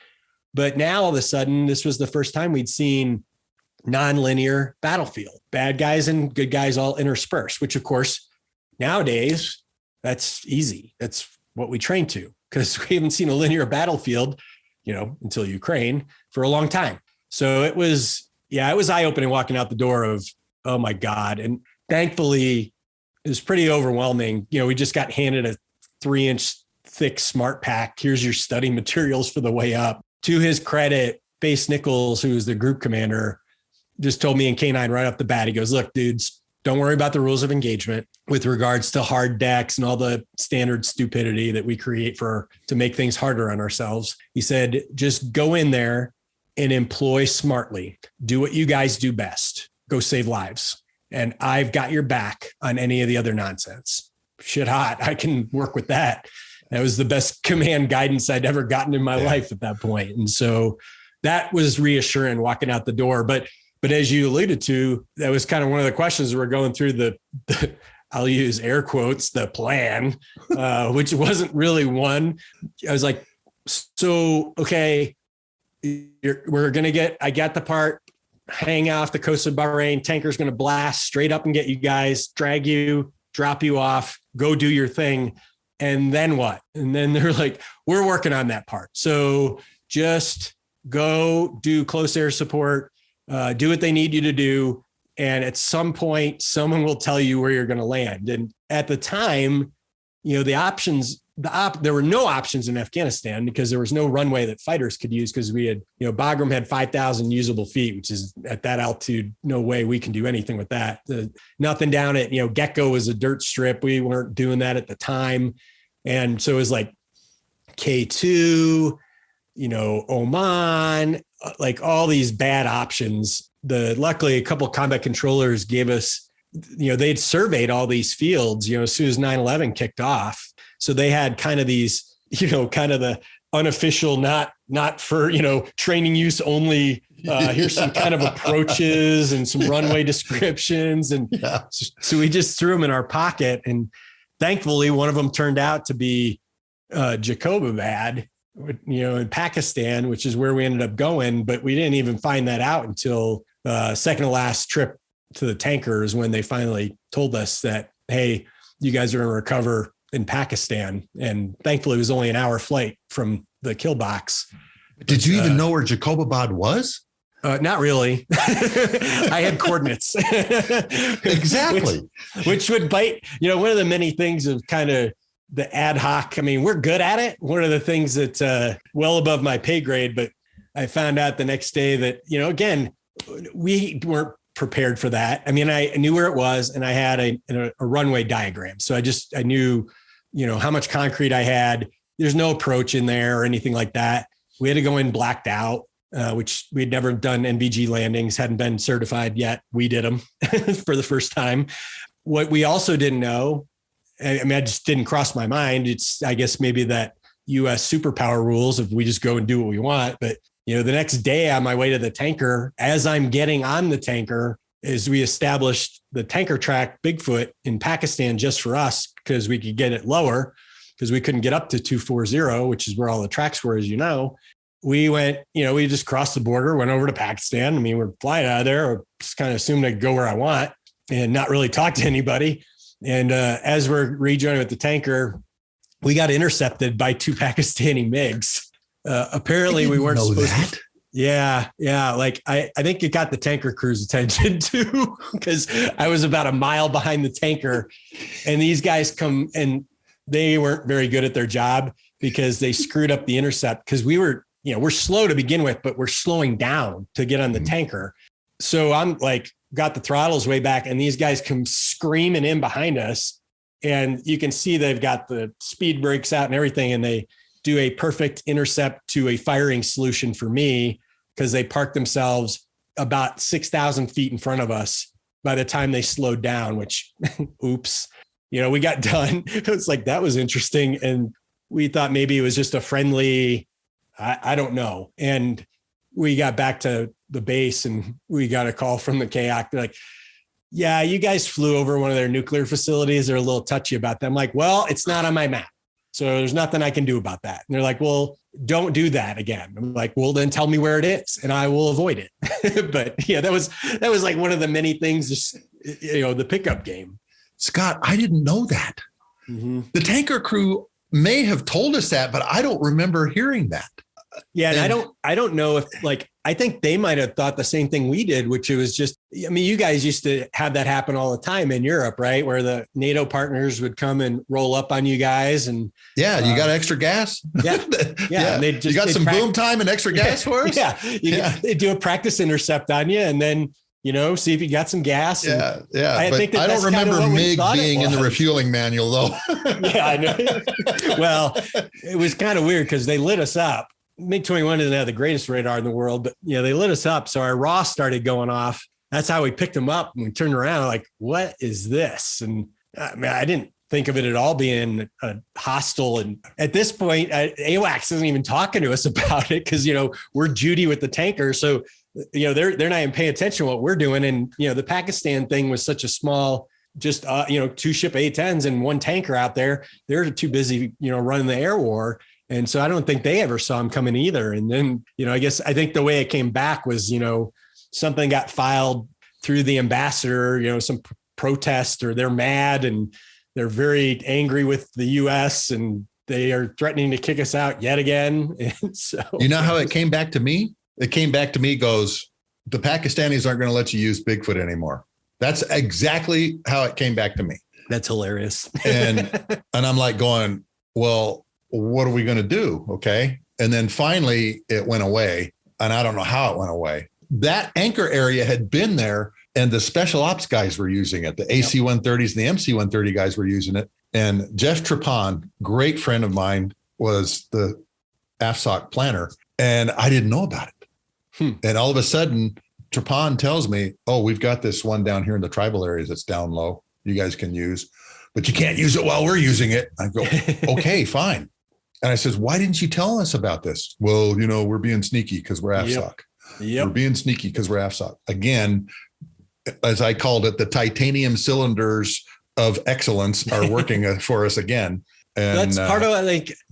But now all of a sudden, this was the first time we'd seen nonlinear battlefield, bad guys and good guys all interspersed, which of course, nowadays, that's easy. That's what we train to because we haven't seen a linear battlefield, until Ukraine for a long time. So it was eye-opening walking out the door of, oh my God. And thankfully it was pretty overwhelming. We just got handed a 3-inch thick smart pack. Here's your study materials for the way up. To his credit, Base Nichols, who was the group commander, just told me in K9 right off the bat, he goes, look, dudes, don't worry about the rules of engagement with regards to hard decks and all the standard stupidity that we create to make things harder on ourselves. He said, just go in there and employ smartly. Do what you guys do best. Go save lives. And I've got your back on any of the other nonsense. Shit hot. I can work with that. That was the best command guidance I'd ever gotten in my life at that point. And so that was reassuring walking out the door. But as you alluded to, that was kind of one of the questions we're going through the I'll use air quotes, the plan, which wasn't really one. I was like, so, okay, I got the part, hang off the coast of Bahrain, tanker's going to blast straight up and get you guys, drag you, drop you off, go do your thing. And then what? And then they're like, we're working on that part. So just go do close air support, do what they need you to do. And at some point, someone will tell you where you're going to land. And at the time, the options, there were no options in Afghanistan because there was no runway that fighters could use because we had, Bagram had 5,000 usable feet, which is at that altitude, no way we can do anything with that. Nothing down at, Gecko was a dirt strip. We weren't doing that at the time. And so it was like K2, Oman, like all these bad options. Luckily a couple of combat controllers gave us, they'd surveyed all these fields, as soon as 9/11 kicked off. So they had kind of these, kind of the unofficial, not for, training use only. Here's some kind of approaches and some runway descriptions. And so we just threw them in our pocket. And thankfully, one of them turned out to be Jacobabad, in Pakistan, which is where we ended up going. But we didn't even find that out until second to last trip to the tankers when they finally told us that, hey, you guys are going to recover in Pakistan. And thankfully, it was only an hour flight from the kill box. Did you even know where Jacobabad was? Not really. I had coordinates. Exactly. which would bite, one of the many things of kind of the ad hoc. I mean, we're good at it. One of the things that's well above my pay grade, but I found out the next day that, again, we weren't prepared for that. I mean, I knew where it was and I had a runway diagram. So I knew, how much concrete I had. There's no approach in there or anything like that. We had to go in blacked out. Which we'd never done NVG landings, hadn't been certified yet. We did them for the first time. What we also didn't know, I mean, I just didn't cross my mind. It's, I guess, maybe that US superpower rules of we just go and do what we want. But, the next day on my way to the tanker, as I'm getting on the tanker, is we established the tanker track Bigfoot in Pakistan just for us because we could get it lower because we couldn't get up to 240, which is where all the tracks were, as you know. We went, we just crossed the border, went over to Pakistan. I mean, we're flying out of there. I just kind of assumed I'd go where I want and not really talk to anybody. And as we're rejoining with the tanker, we got intercepted by 2 Pakistani MiGs. Apparently we weren't supposed to. Yeah. Like I think it got the tanker crew's attention too, because I was about a mile behind the tanker and these guys come and they weren't very good at their job because they screwed up the intercept because we were, we're slow to begin with, but we're slowing down to get on the tanker. So I'm like, got the throttles way back and these guys come screaming in behind us. And you can see they've got the speed brakes out and everything. And they do a perfect intercept to a firing solution for me because they parked themselves about 6,000 feet in front of us by the time they slowed down, which oops, we got done. It was like, that was interesting. And we thought maybe it was just a friendly, I don't know. And we got back to the base and we got a call from the KAC. They're like, yeah, you guys flew over one of their nuclear facilities. They're a little touchy about them. I'm like, well, it's not on my map. So there's nothing I can do about that. And they're like, well, don't do that again. I'm like, well, then tell me where it is and I will avoid it. But yeah, that was like one of the many things, just, the pickup game. Scott, I didn't know that. Mm-hmm. The tanker crew may have told us that, but I don't remember hearing that. Yeah. And I don't know if I think they might've thought the same thing we did, which it was just, I mean, you guys used to have that happen all the time in Europe, right? Where the NATO partners would come and roll up on you guys and yeah, you got extra gas. Yeah. And you got some boom time and extra gas for us. They do a practice intercept on you and then, see if you got some gas. I don't remember MiG being in the refueling manual though. Yeah, I know. Well, it was kind of weird because they lit us up. MiG-21 doesn't have the greatest radar in the world, but they lit us up. So our ROS started going off. That's how we picked them up and we turned around like, what is this? And I mean, I didn't think of it at all being hostile. And at this point, AWACS isn't even talking to us about it because, we're Judy with the tanker. So, they're not even paying attention to what we're doing. And, the Pakistan thing was such a small, just, 2 ship A-10s and 1 tanker out there. They're too busy, running the air war. And so I don't think they ever saw him coming either. And then, I think the way it came back was, something got filed through the ambassador, some protest or they're mad and they're very angry with the US and they are threatening to kick us out yet again. And so, how it came back to me? It came back to me goes, the Pakistanis aren't going to let you use Bigfoot anymore. That's exactly how it came back to me. That's hilarious. and I'm like going, well, what are we going to do? Okay. And then finally it went away and I don't know how it went away. That anchor area had been there and the special ops guys were using it. The AC-130s and the MC-130 guys were using it. And Jeff Trapon, great friend of mine, was the AFSOC planner. And I didn't know about it. And all of a sudden Trapon tells me, oh, we've got this one down here in the tribal areas that's down low. You guys can use, but you can't use it while we're using it. I go, okay, fine. And I says, why didn't you tell us about this? Well, we're being sneaky because we're AFSOC. We're being sneaky because we're AFSOC. Again, as I called it, the titanium cylinders of excellence are working for us again. And that's part of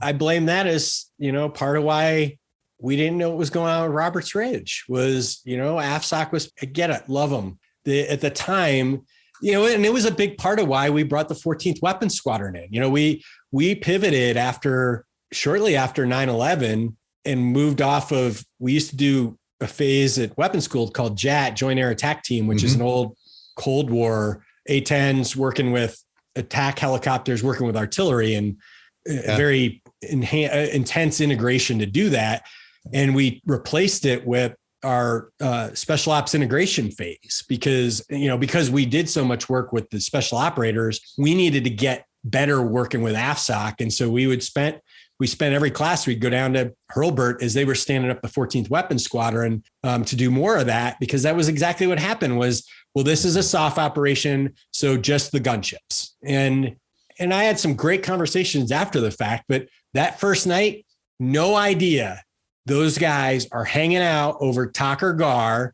I blame that as, part of why we didn't know what was going on with Roberts Ridge was, AFSOC was, I get it, love them. At the time, and it was a big part of why we brought the 14th Weapons Squadron in. We pivoted shortly after 9/11 and moved off of, we used to do a phase at weapons school called JAT, Joint Air Attack Team, which is an old Cold War A-10s working with attack helicopters, working with artillery, and very intense integration to do that. And we replaced it with our special ops integration phase because we did so much work with the special operators, we needed to get better working with AFSOC. And so we spent every class, we'd go down to Hurlburt as they were standing up the 14th Weapons Squadron to do more of that, because that was exactly what happened was, well, this is a soft operation, so just the gunships. And I had some great conversations after the fact, but that first night, no idea. Those guys are hanging out over Takur Gar,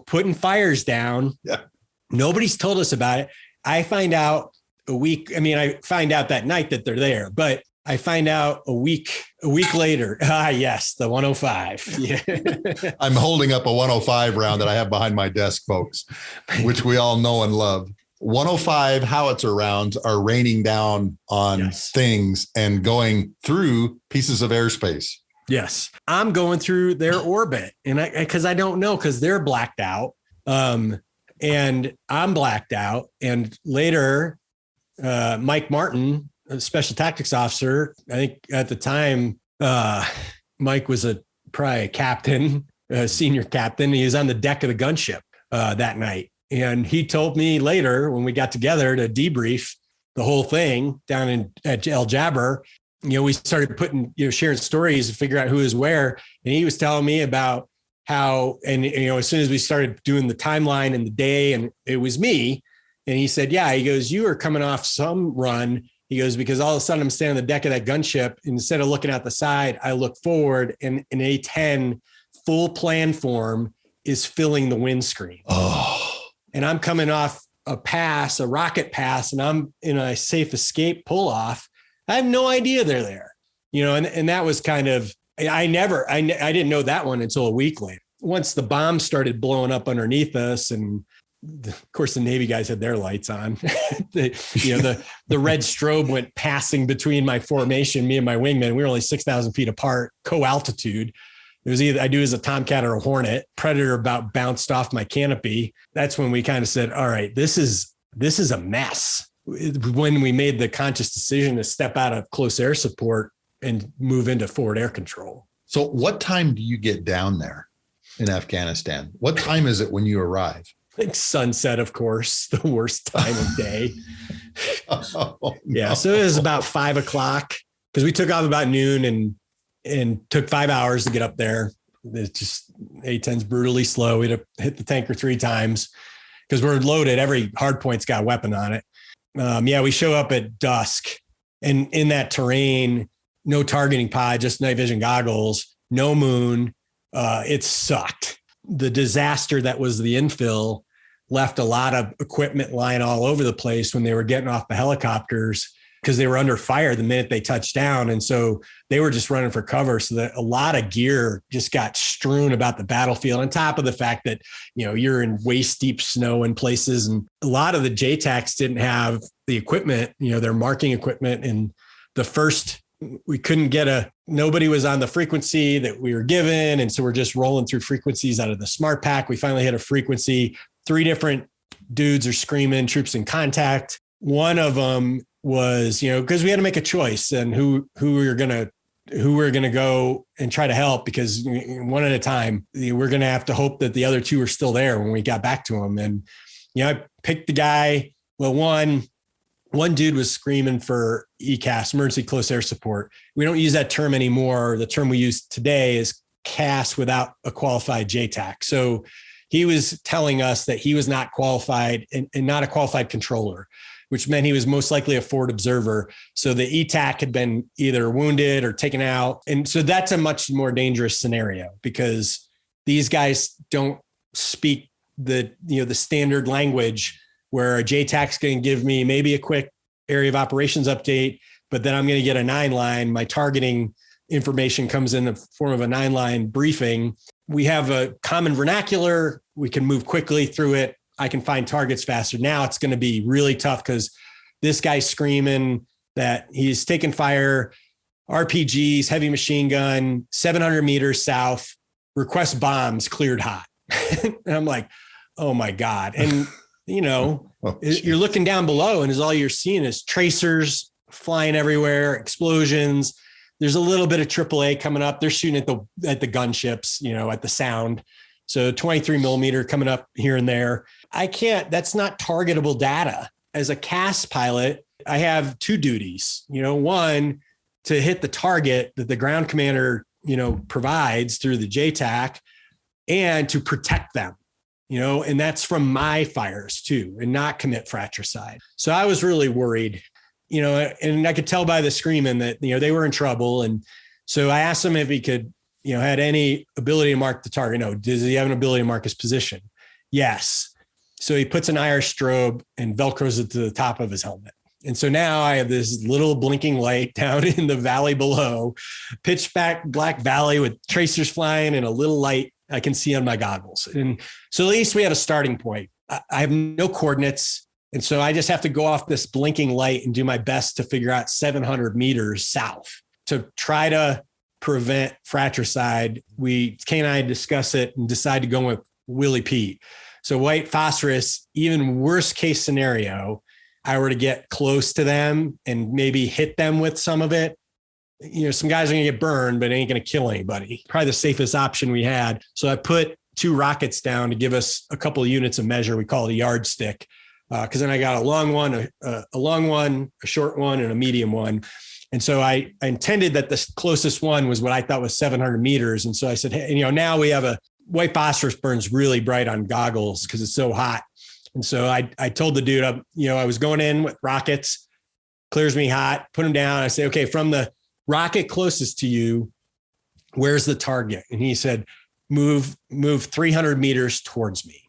putting fires down. Yeah. Nobody's told us about it. I find out I find out that night that they're there, but I find out a week later. Yes, the 105. Yeah. I'm holding up a 105 round that I have behind my desk, folks, which we all know and love. 105 howitzer rounds are raining down on things and going through pieces of airspace. Yes. I'm going through their orbit because I don't know, because they're blacked out. And I'm blacked out. And later, Mike Martin, a special tactics officer, I think at the time, Mike was probably a captain, a senior captain. He was on the deck of the gunship that night. And he told me later when we got together to debrief the whole thing down at El Jaber, we started sharing stories to figure out who was where. And he was telling me about how, and, as soon as we started doing the timeline and the day, and it was me, and he said, he goes, you are coming off some run. He goes, because all of a sudden I'm standing on the deck of that gunship. Instead of looking out the side, I look forward and an A-10 full plan form is filling the windscreen. Oh. And I'm coming off a rocket pass, and I'm in a safe escape pull off. I have no idea they're there, and that was kind of, I didn't know that one until a week later. Once the bombs started blowing up underneath us, and of course the Navy guys had their lights on, the red strobe went passing between my formation, me and my wingman. We were only 6,000 feet apart, co-altitude. It was either I do as a Tomcat or a Hornet. Predator about bounced off my canopy. That's when we kind of said, all right, this is a mess. When we made the conscious decision to step out of close air support and move into forward air control. So what time do you get down there in Afghanistan? What time is it when you arrive? I think sunset, of course, the worst time of day. Yeah. So it was about 5 o'clock because we took off about noon and took 5 hours to get up there. It's just A-10's brutally slow. We had to hit the tanker 3 times because we're loaded. Every hard point's got a weapon on it. We show up at dusk, and in that terrain, no targeting pod, just night vision goggles, no moon. It sucked. The disaster that was the infill left a lot of equipment lying all over the place when they were getting off the helicopters because they were under fire the minute they touched down. And so they were just running for cover. So that a lot of gear just got strewn about the battlefield, on top of the fact that, you're in waist deep snow in places. And a lot of the JTACs didn't have the equipment, their marking equipment. And we couldn't nobody was on the frequency that we were given. And so we're just rolling through frequencies out of the smart pack. We finally hit a frequency. 3 different dudes are screaming, troops in contact. One of them was, because we had to make a choice and who we were going to go and try to help, because one at a time, we're going to have to hope that the other 2 are still there when we got back to them. And, I picked the guy. Well, one dude was screaming for ECAS, emergency close air support. We don't use that term anymore. The term we use today is CAS without a qualified JTAC. So he was telling us that he was not qualified and not a qualified controller, which meant he was most likely a forward observer. So the ETAC had been either wounded or taken out. And so that's a much more dangerous scenario because these guys don't speak the standard language where a JTAC's going to give me maybe a quick area of operations update, but then I'm going to get a 9-line. My targeting information comes in the form of a 9-line briefing. We have a common vernacular. We can move quickly through it. I can find targets faster. Now it's going to be really tough because this guy's screaming that he's taking fire, RPGs, heavy machine gun, 700 meters south. request bombs cleared hot. And I'm like, oh my God. And, you're looking down below and all you're seeing is tracers flying everywhere, explosions. There's a little bit of AAA coming up. They're shooting at the gunships, at the sound. So 23 millimeter coming up here and there. That's not targetable data. As a CAS pilot, I have two duties, one to hit the target that the ground commander, provides through the JTAC, and to protect them, and that's from my fires too, and not commit fratricide. So I was really worried, and I could tell by the screaming that, they were in trouble. And so I asked him if he could, had any ability to mark the target. No. Does he have an ability to mark his position? Yes. So he puts an IR strobe and Velcros it to the top of his helmet. And so now I have this little blinking light down in the valley below, pitch black valley with tracers flying and a little light I can see on my goggles. And so at least we had a starting point. I have no coordinates. And so I just have to go off this blinking light and do my best to figure out 700 meters south to try to prevent fratricide. Kay and I discuss it and decide to go with Willie Pete. So white phosphorus, even worst case scenario, I were to get close to them and maybe hit them with some of it. Some guys are going to get burned, but it ain't going to kill anybody. Probably the safest option we had. So I put 2 rockets down to give us a couple of units of measure. We call it a yardstick. Because then I got a long one, a short one, and a medium one. And so I intended that the closest one was what I thought was 700 meters. And so I said, hey, now we have a white phosphorus burns really bright on goggles because it's so hot. And so I told the dude, I was going in with rockets, clears me hot, put him down. I say, okay, from the rocket closest to you, where's the target? And he said, move 300 meters towards me.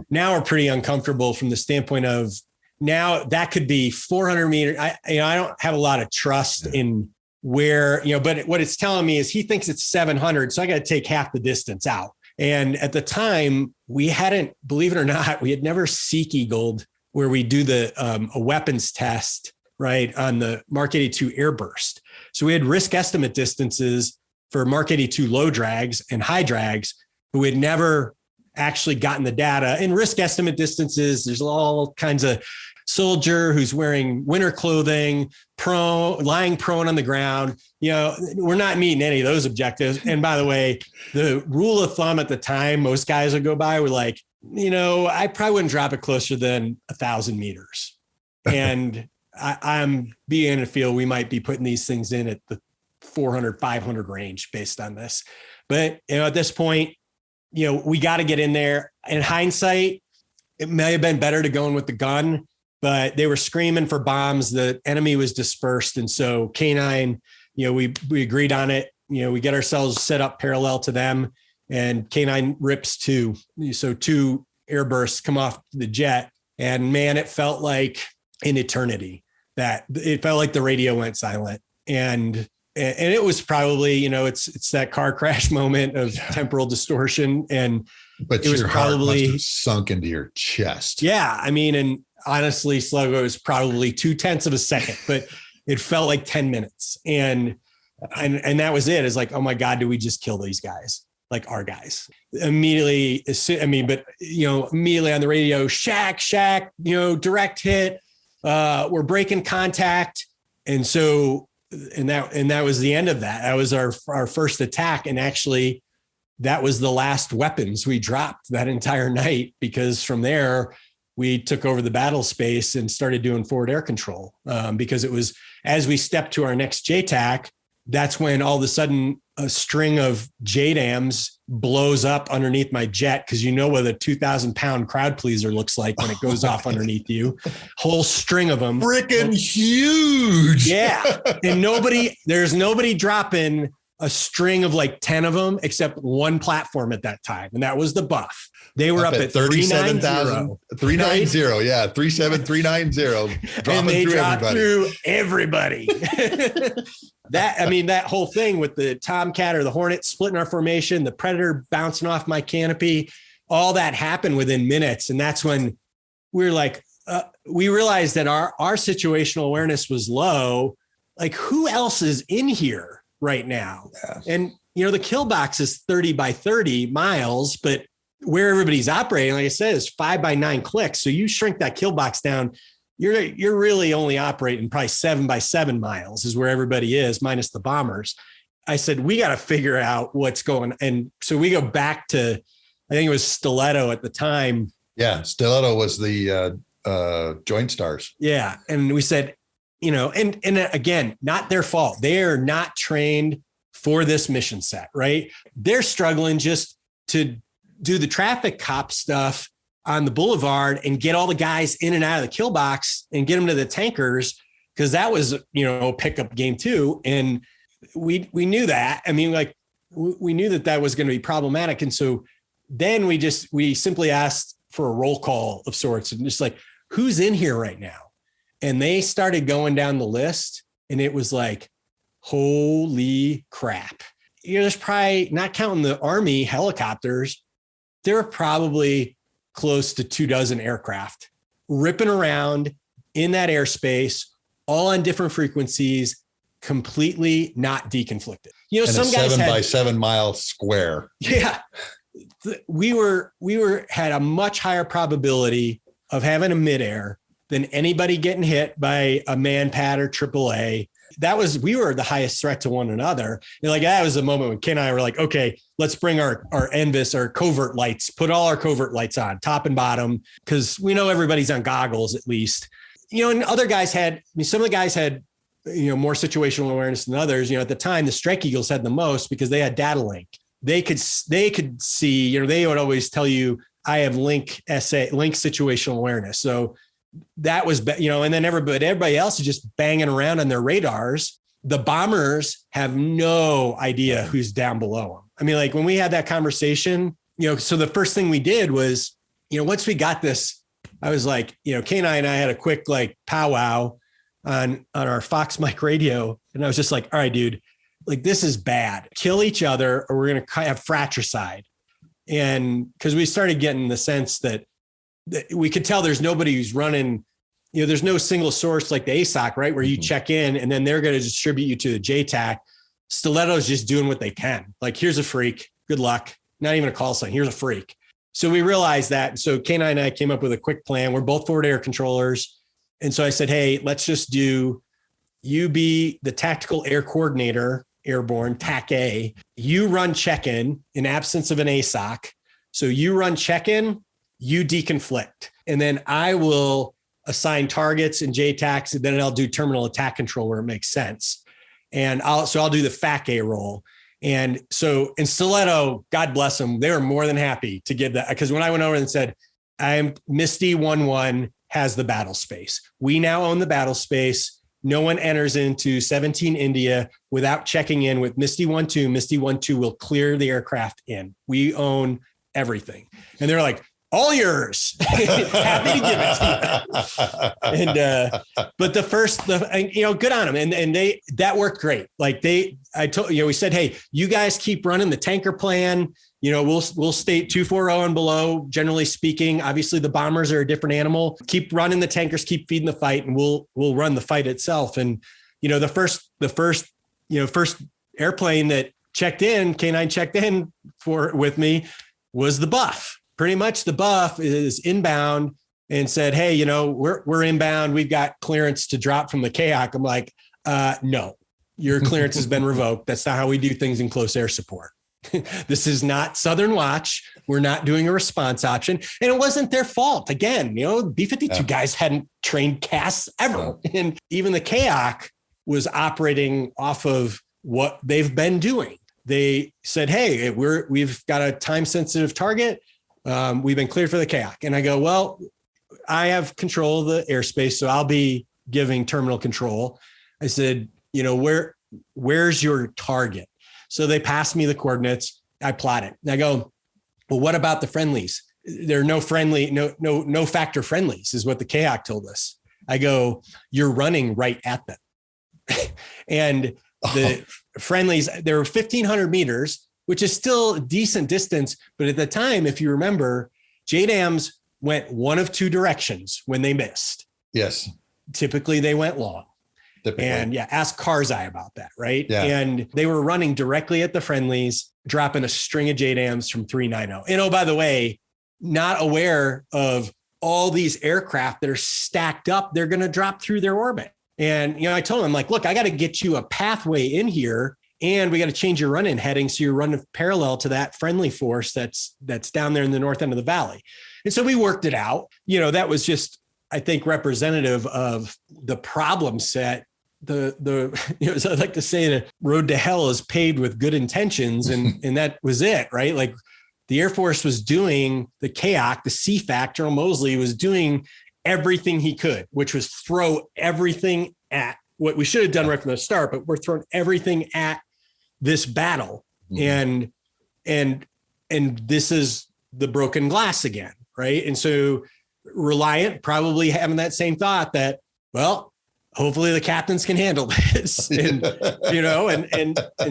Now we're pretty uncomfortable from the standpoint of now that could be 400 meters. I don't have a lot of trust in where, but what it's telling me is he thinks it's 700. So I got to take half the distance out. And at the time we hadn't, believe it or not, we had never Seek Eagled where we do a weapons test, right, on the Mark 82 airburst. So we had risk estimate distances for Mark 82 low drags and high drags, but we had never actually gotten the data. And risk estimate distances, there's all kinds of soldier who's wearing winter clothing, lying prone on the ground. We're not meeting any of those objectives. And by the way, the rule of thumb at the time, most guys would go by were like, I probably wouldn't drop it closer than 1,000 meters. And I'm beginning to feel we might be putting these things in at the 400, 500 range based on this. But at this point, we got to get in there. In hindsight, it may have been better to go in with the gun, but they were screaming for bombs. The enemy was dispersed. And so K9, we agreed on it. We get ourselves set up parallel to them, and K9 rips 2. So 2 airbursts come off the jet, and man, it felt like an eternity. That it felt like the radio went silent. And it was probably, it's that car crash moment of temporal distortion. But it was your probably heart must have sunk into your chest. Yeah. And honestly, Sluggo was probably 0.2 of a second, but it felt like 10 minutes. And that was it. It's like, oh my God, do we just kill these guys? Like our guys immediately. Immediately on the radio, shack, direct hit. We're breaking contact. And so, and that was the end of that. That was our first attack. And actually that was the last weapons we dropped that entire night, because from there we took over the battle space and started doing forward air control. Because it was, as we stepped to our next JTAC, that's when all of a sudden a string of JDAMs blows up underneath my jet. Cause what a 2,000-pound crowd pleaser looks like when it goes off underneath you. Whole string of them. Freaking huge. Yeah. And there's nobody dropping a string of like 10 of them except one platform at that time. And that was the Buff. They were up at 37,000, 390. Right? Yeah. 37390. And they dropped through everybody. That whole thing with the Tomcat or the Hornet splitting our formation, the Predator bouncing off my canopy, all that happened within minutes. And that's when we were like, we realized that our situational awareness was low. Like, who else is in here right now? Yeah. the kill box is 30 by 30 miles, but where everybody's operating, like I said, is 5 by 9 clicks. So you shrink that kill box down, you're really only operating probably 7 by 7 miles is where everybody is, minus the bombers. I said, we got to figure out what's going. And so we go back to, I think it was Stiletto at the time. Yeah. Stiletto was the Joint Stars. Yeah. And we said, and again, not their fault. They are not trained for this mission set, right? They're struggling just to do the traffic cop stuff on the boulevard and get all the guys in and out of the kill box and get them to the tankers. Cause that was, a pickup game too. And we knew that. I mean, like we knew that was going to be problematic. And so then we simply asked for a roll call of sorts and just like, who's in here right now? And they started going down the list and it was like, holy crap. There's probably, not counting the Army helicopters, there were probably close to 24 aircraft ripping around in that airspace, all on different frequencies, completely not deconflicted. And some guys 7 by 7 mile square. Yeah. We had a much higher probability of having a midair than anybody getting hit by a man-pad or AAA. We were the highest threat to one another. That was the moment when Ken and I were like, okay, let's bring our NVIS, our covert lights, put all our covert lights on top and bottom. Cause we know everybody's on goggles at least, and other guys some of the guys had, more situational awareness than others. At the time, the Strike Eagles had the most because they had data link. They could see, they would always tell you, I have link situational awareness. So that was, and then everybody else is just banging around on their radars. The bombers have no idea who's down below them. I mean, like when we had that conversation, so the first thing we did was, once we got this, I was like, Kane and I had a quick like powwow on our Fox mic radio. And I was just like, all right, dude, like this is bad. Kill each other or we're going to have fratricide. And because we started getting the sense that we could tell there's nobody who's running, there's no single source like the ASOC, right? Where you check in and then they're going to distribute you to the JTAC. Stiletto's just doing what they can. Like, here's a freak. Good luck. Not even a call sign. Here's a freak. So we realized that. So K9 and I came up with a quick plan. We're both forward air controllers. And so I said, hey, let's just do, you be the tactical air coordinator, airborne, TAC A. You run check-in in absence of an ASOC. So you run check-in, you deconflict. And then I will assign targets and JTACs, and then I'll do terminal attack control where it makes sense. And I'll do the FAC A role. And so in Stiletto, God bless them, they were more than happy to give that. Because when I went over and said, I'm Misty 1-1 has the battle space. We now own the battle space. No one enters into 17 India without checking in with Misty 1-2. Misty 1-2 will clear the aircraft in. We own everything. And they're like, all yours. Happy to give it to you. And, but good on them. And that worked great. Like we said, hey, you guys keep running the tanker plan. We'll stay 240 and below, generally speaking. Obviously the bombers are a different animal. Keep running the tankers, keep feeding the fight, and we'll run the fight itself. And, the first airplane that checked in, K9 checked in with me was the Buff. Pretty much the Buff is inbound and said, hey, we're inbound. We've got clearance to drop from the KAC. I'm like, no, your clearance has been revoked. That's not how we do things in close air support. This is not Southern Watch. We're not doing a response option. And it wasn't their fault. Again, B-52 guys hadn't trained CAS ever. And even the KAC was operating off of what they've been doing. They said, hey, we've got a time sensitive target. We've been cleared for the KAC. And I go, well, I have control of the airspace, so I'll be giving terminal control. I said, where's your target? So they passed me the coordinates. I plot it. And I go, well, what about the friendlies? There are no factor friendlies is what the KAC told us. I go, you're running right at them. And the friendlies, there were 1,500 meters, which is still a decent distance. But at the time, if you remember, JDAMs went one of two directions when they missed. Yes. Typically they went long. Typically. And ask Karzai about that, right? Yeah. And they were running directly at the friendlies, dropping a string of JDAMs from 390. And oh, by the way, not aware of all these aircraft that are stacked up, they're going to drop through their orbit. And, I told them, like, look, I got to get you a pathway in here, and we got to change your run-in heading so you're running parallel to that friendly force that's down there in the north end of the valley. And so we worked it out. That was just, I think, representative of the problem set. So I'd like to say the road to hell is paved with good intentions, and that was it, right? Like, the Air Force was doing the CAOC, the CFAC, General Moseley was doing everything he could, which was throw everything at what we should have done right from the start, but we're throwing everything at this battle. Mm-hmm. And this is the broken glass again, right? And so Reliant probably having that same thought that, well, hopefully the captains can handle this, and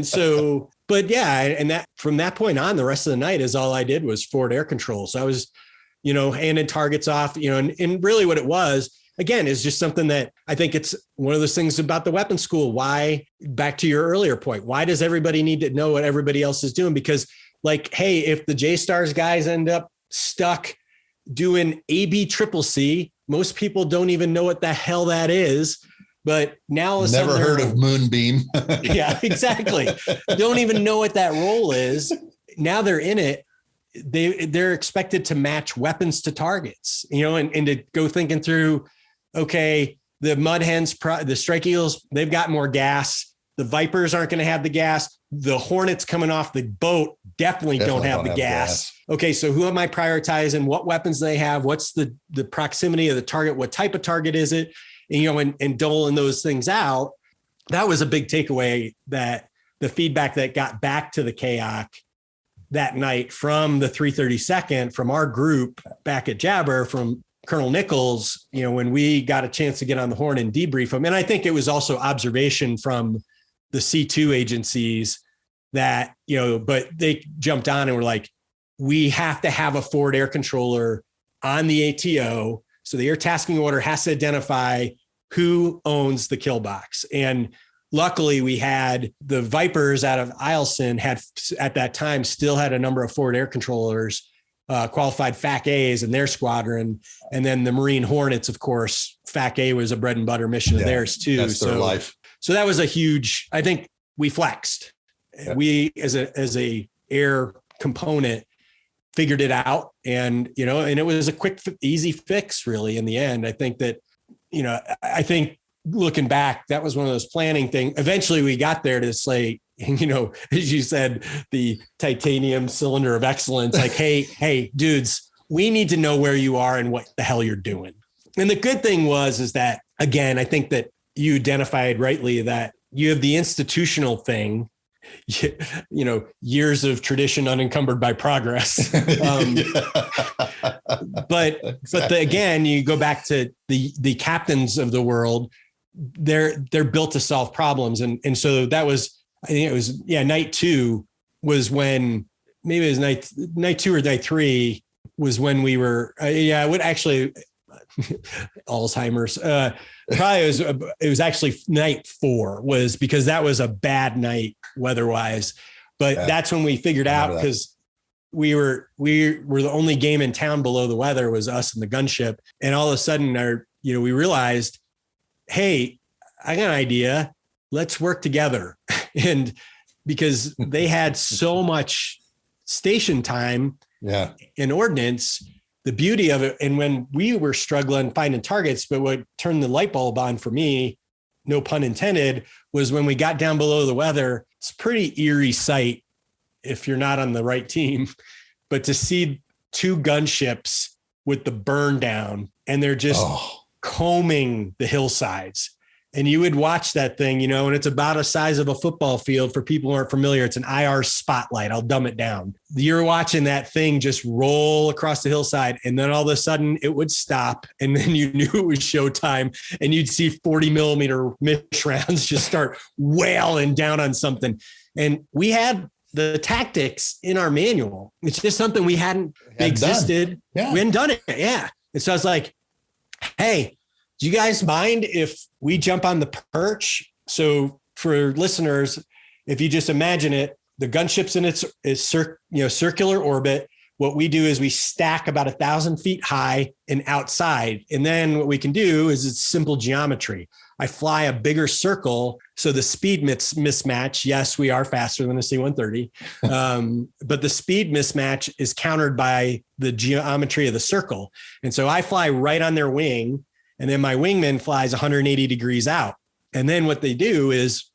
so, but and that from that point on, the rest of the night is all I did was forward air control. So I was, handing targets off, and really what it was, again, is just something that I think it's one of those things about the weapons school. Why, back to your earlier point, why does everybody need to know what everybody else is doing? Because, like, hey, if the JSTARS guys end up stuck doing ABCCC, most people don't even know what the hell that is. But now, never heard of Moonbeam. Yeah, exactly. Don't even know what that role is. Now they're in it. They're expected to match weapons to targets, and to go thinking through, okay, the Mud Hens, the Strike Eagles, they've got more gas. The Vipers aren't going to have the gas. The Hornets coming off the boat definitely don't have the gas. Okay, so who am I prioritizing? What weapons do they have? What's the proximity of the target? What type of target is it? And doling those things out. That was a big takeaway, that the feedback that got back to the CAOC that night from the 332nd, from our group back at Jaber, from Colonel Nichols, when we got a chance to get on the horn and debrief them. And I think it was also observation from the C2 agencies that, but they jumped on and were like, we have to have a forward air controller on the ATO. So the air tasking order has to identify who owns the kill box. And luckily we had the Vipers out of Eielson had at that time still had a number of forward air controllers, qualified FAC A's in their squadron. And then the Marine Hornets, of course, FAC A was a bread and butter mission of theirs too. That's their life. So that was a huge, I think we flexed. Yeah. We as a air component figured it out, and it was a quick, easy fix really in the end. I think that, I think looking back, that was one of those planning things. Eventually we got there to say, as you said, the titanium cylinder of excellence, like, hey, dudes, we need to know where you are and what the hell you're doing. And the good thing is that, again, I think that you identified rightly that you have the institutional thing, years of tradition unencumbered by progress. But again, you go back to the captains of the world, they're built to solve problems. And so that was, I think it was, night 2 was when, maybe it was night 2 or night 3 was when we were, I would actually, Alzheimer's, probably it was actually night 4 was because that was a bad night weather-wise. But that's when we figured out, because we were the only game in town below the weather was us and the gunship. And all of a sudden we realized, hey, I got an idea. Let's work together. And because they had so much station time in ordnance, the beauty of it. And when we were struggling finding targets, but what turned the light bulb on for me, no pun intended, was when we got down below the weather. It's a pretty eerie sight if you're not on the right team, but to see 2 gunships with the burn down and they're just combing the hillsides. And you would watch that thing, and it's about the size of a football field. For people who aren't familiar, it's an IR spotlight. I'll dumb it down. You're watching that thing just roll across the hillside. And then all of a sudden it would stop. And then you knew it was showtime. And you'd see 40 millimeter Mish rounds just start wailing down on something. And we had the tactics in our manual. It's just something we hadn't existed. We hadn't done it. Yeah. And so I was like, hey, do you guys mind if we jump on the perch? So for listeners, if you just imagine it, the gunship's in its circular orbit. What we do is we stack about 1,000 feet high and outside. And then what we can do is it's simple geometry. I fly a bigger circle. So the speed mismatch, yes, we are faster than a C-130. But the speed mismatch is countered by the geometry of the circle. And so I fly right on their wing, and then my wingman flies 180 degrees out. And then what they do is,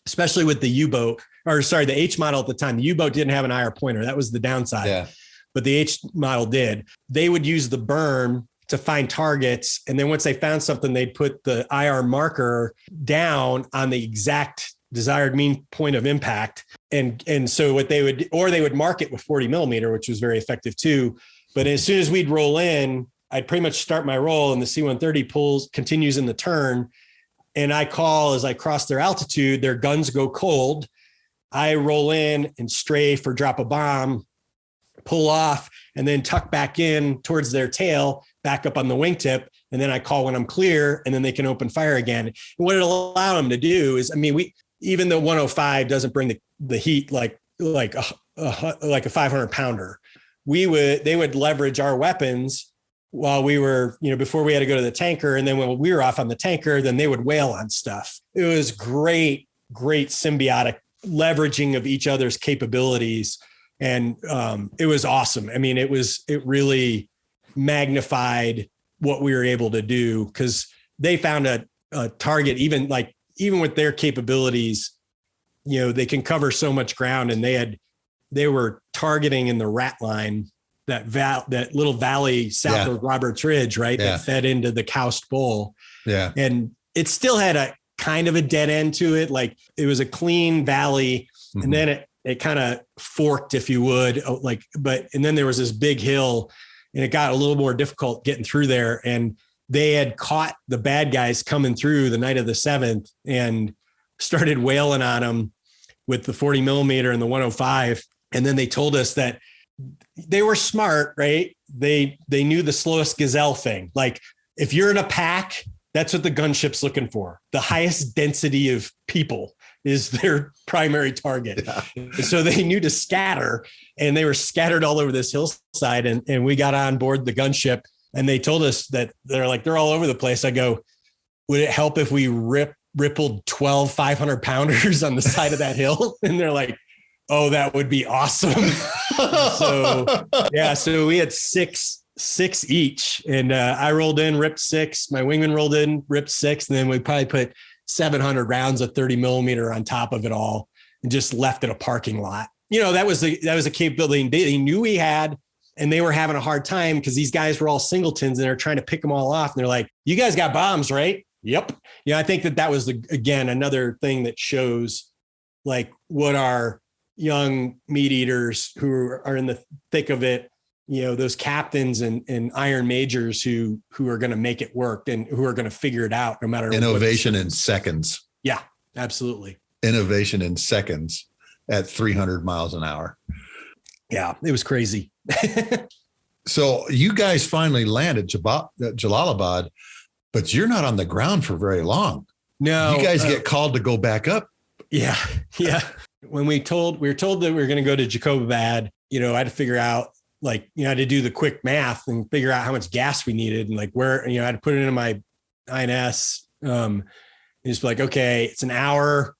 especially with the the H model at the time, the U-boat didn't have an IR pointer. That was the downside. Yeah. But the H model did. They would use the berm to find targets. And then once they found something, they'd put the IR marker down on the exact desired mean point of impact. And so what they would mark it with 40 millimeter, which was very effective too. But as soon as we'd roll in, I'd pretty much start my roll, and the C-130 continues in the turn. And I call as I cross their altitude, their guns go cold. I roll in and strafe or drop a bomb, pull off, and then tuck back in towards their tail, back up on the wingtip. And then I call when I'm clear, and then they can open fire again. And what it'll allow them to do is, even though 105 doesn't bring the heat like a 500 pounder, they would leverage our weapons while we were, before we had to go to the tanker. And then when we were off on the tanker, then they would whale on stuff. It was great symbiotic leveraging of each other's capabilities. And it was awesome. It really magnified what we were able to do, because they found a target, even with their capabilities, they can cover so much ground, and they were targeting in the rat line, that little valley south of Roberts Ridge, right? That fed into the Coast Bowl. Yeah. And it still had a kind of a dead end to it. Like, it was a clean valley, and then it kind of forked, if you would, and then there was this big hill, and it got a little more difficult getting through there. And they had caught the bad guys coming through the night of the 7th and started whaling on them with the 40 millimeter and the 105. And then they told us that they were smart, right? They knew the slowest gazelle thing. Like, if you're in a pack, that's what the gunship's looking for. The highest density of people is their primary target. Yeah. So they knew to scatter, and they were scattered all over this hillside. And we got on board the gunship, and they told us that they're all over the place. I go, would it help if we rippled 12 500 pounders on the side of that hill? And they're like, oh, that would be awesome. So we had six each, and I rolled in, ripped 6. My wingman rolled in, ripped 6, and then we probably put 700 rounds of 30 millimeter on top of it all, and just left it a parking lot. That was a capability they knew we had, and they were having a hard time because these guys were all singletons, and they're trying to pick them all off. And they're like, "You guys got bombs, right?" Yep. I think that was again another thing that shows like what our young meat eaters who are in the thick of it, those captains and iron majors who are going to make it work and who are going to figure it out no matter innovation in seconds. Yeah, absolutely. Innovation in seconds at 300 miles an hour. Yeah, it was crazy. So you guys finally landed Jalalabad, but you're not on the ground for very long. No, you guys get called to go back up. Yeah. When we were told that we were going to go to Jacobabad, I had to figure out, I had to do the quick math and figure out how much gas we needed, and where, I had to put it into my INS. It's like, okay, it's an hour.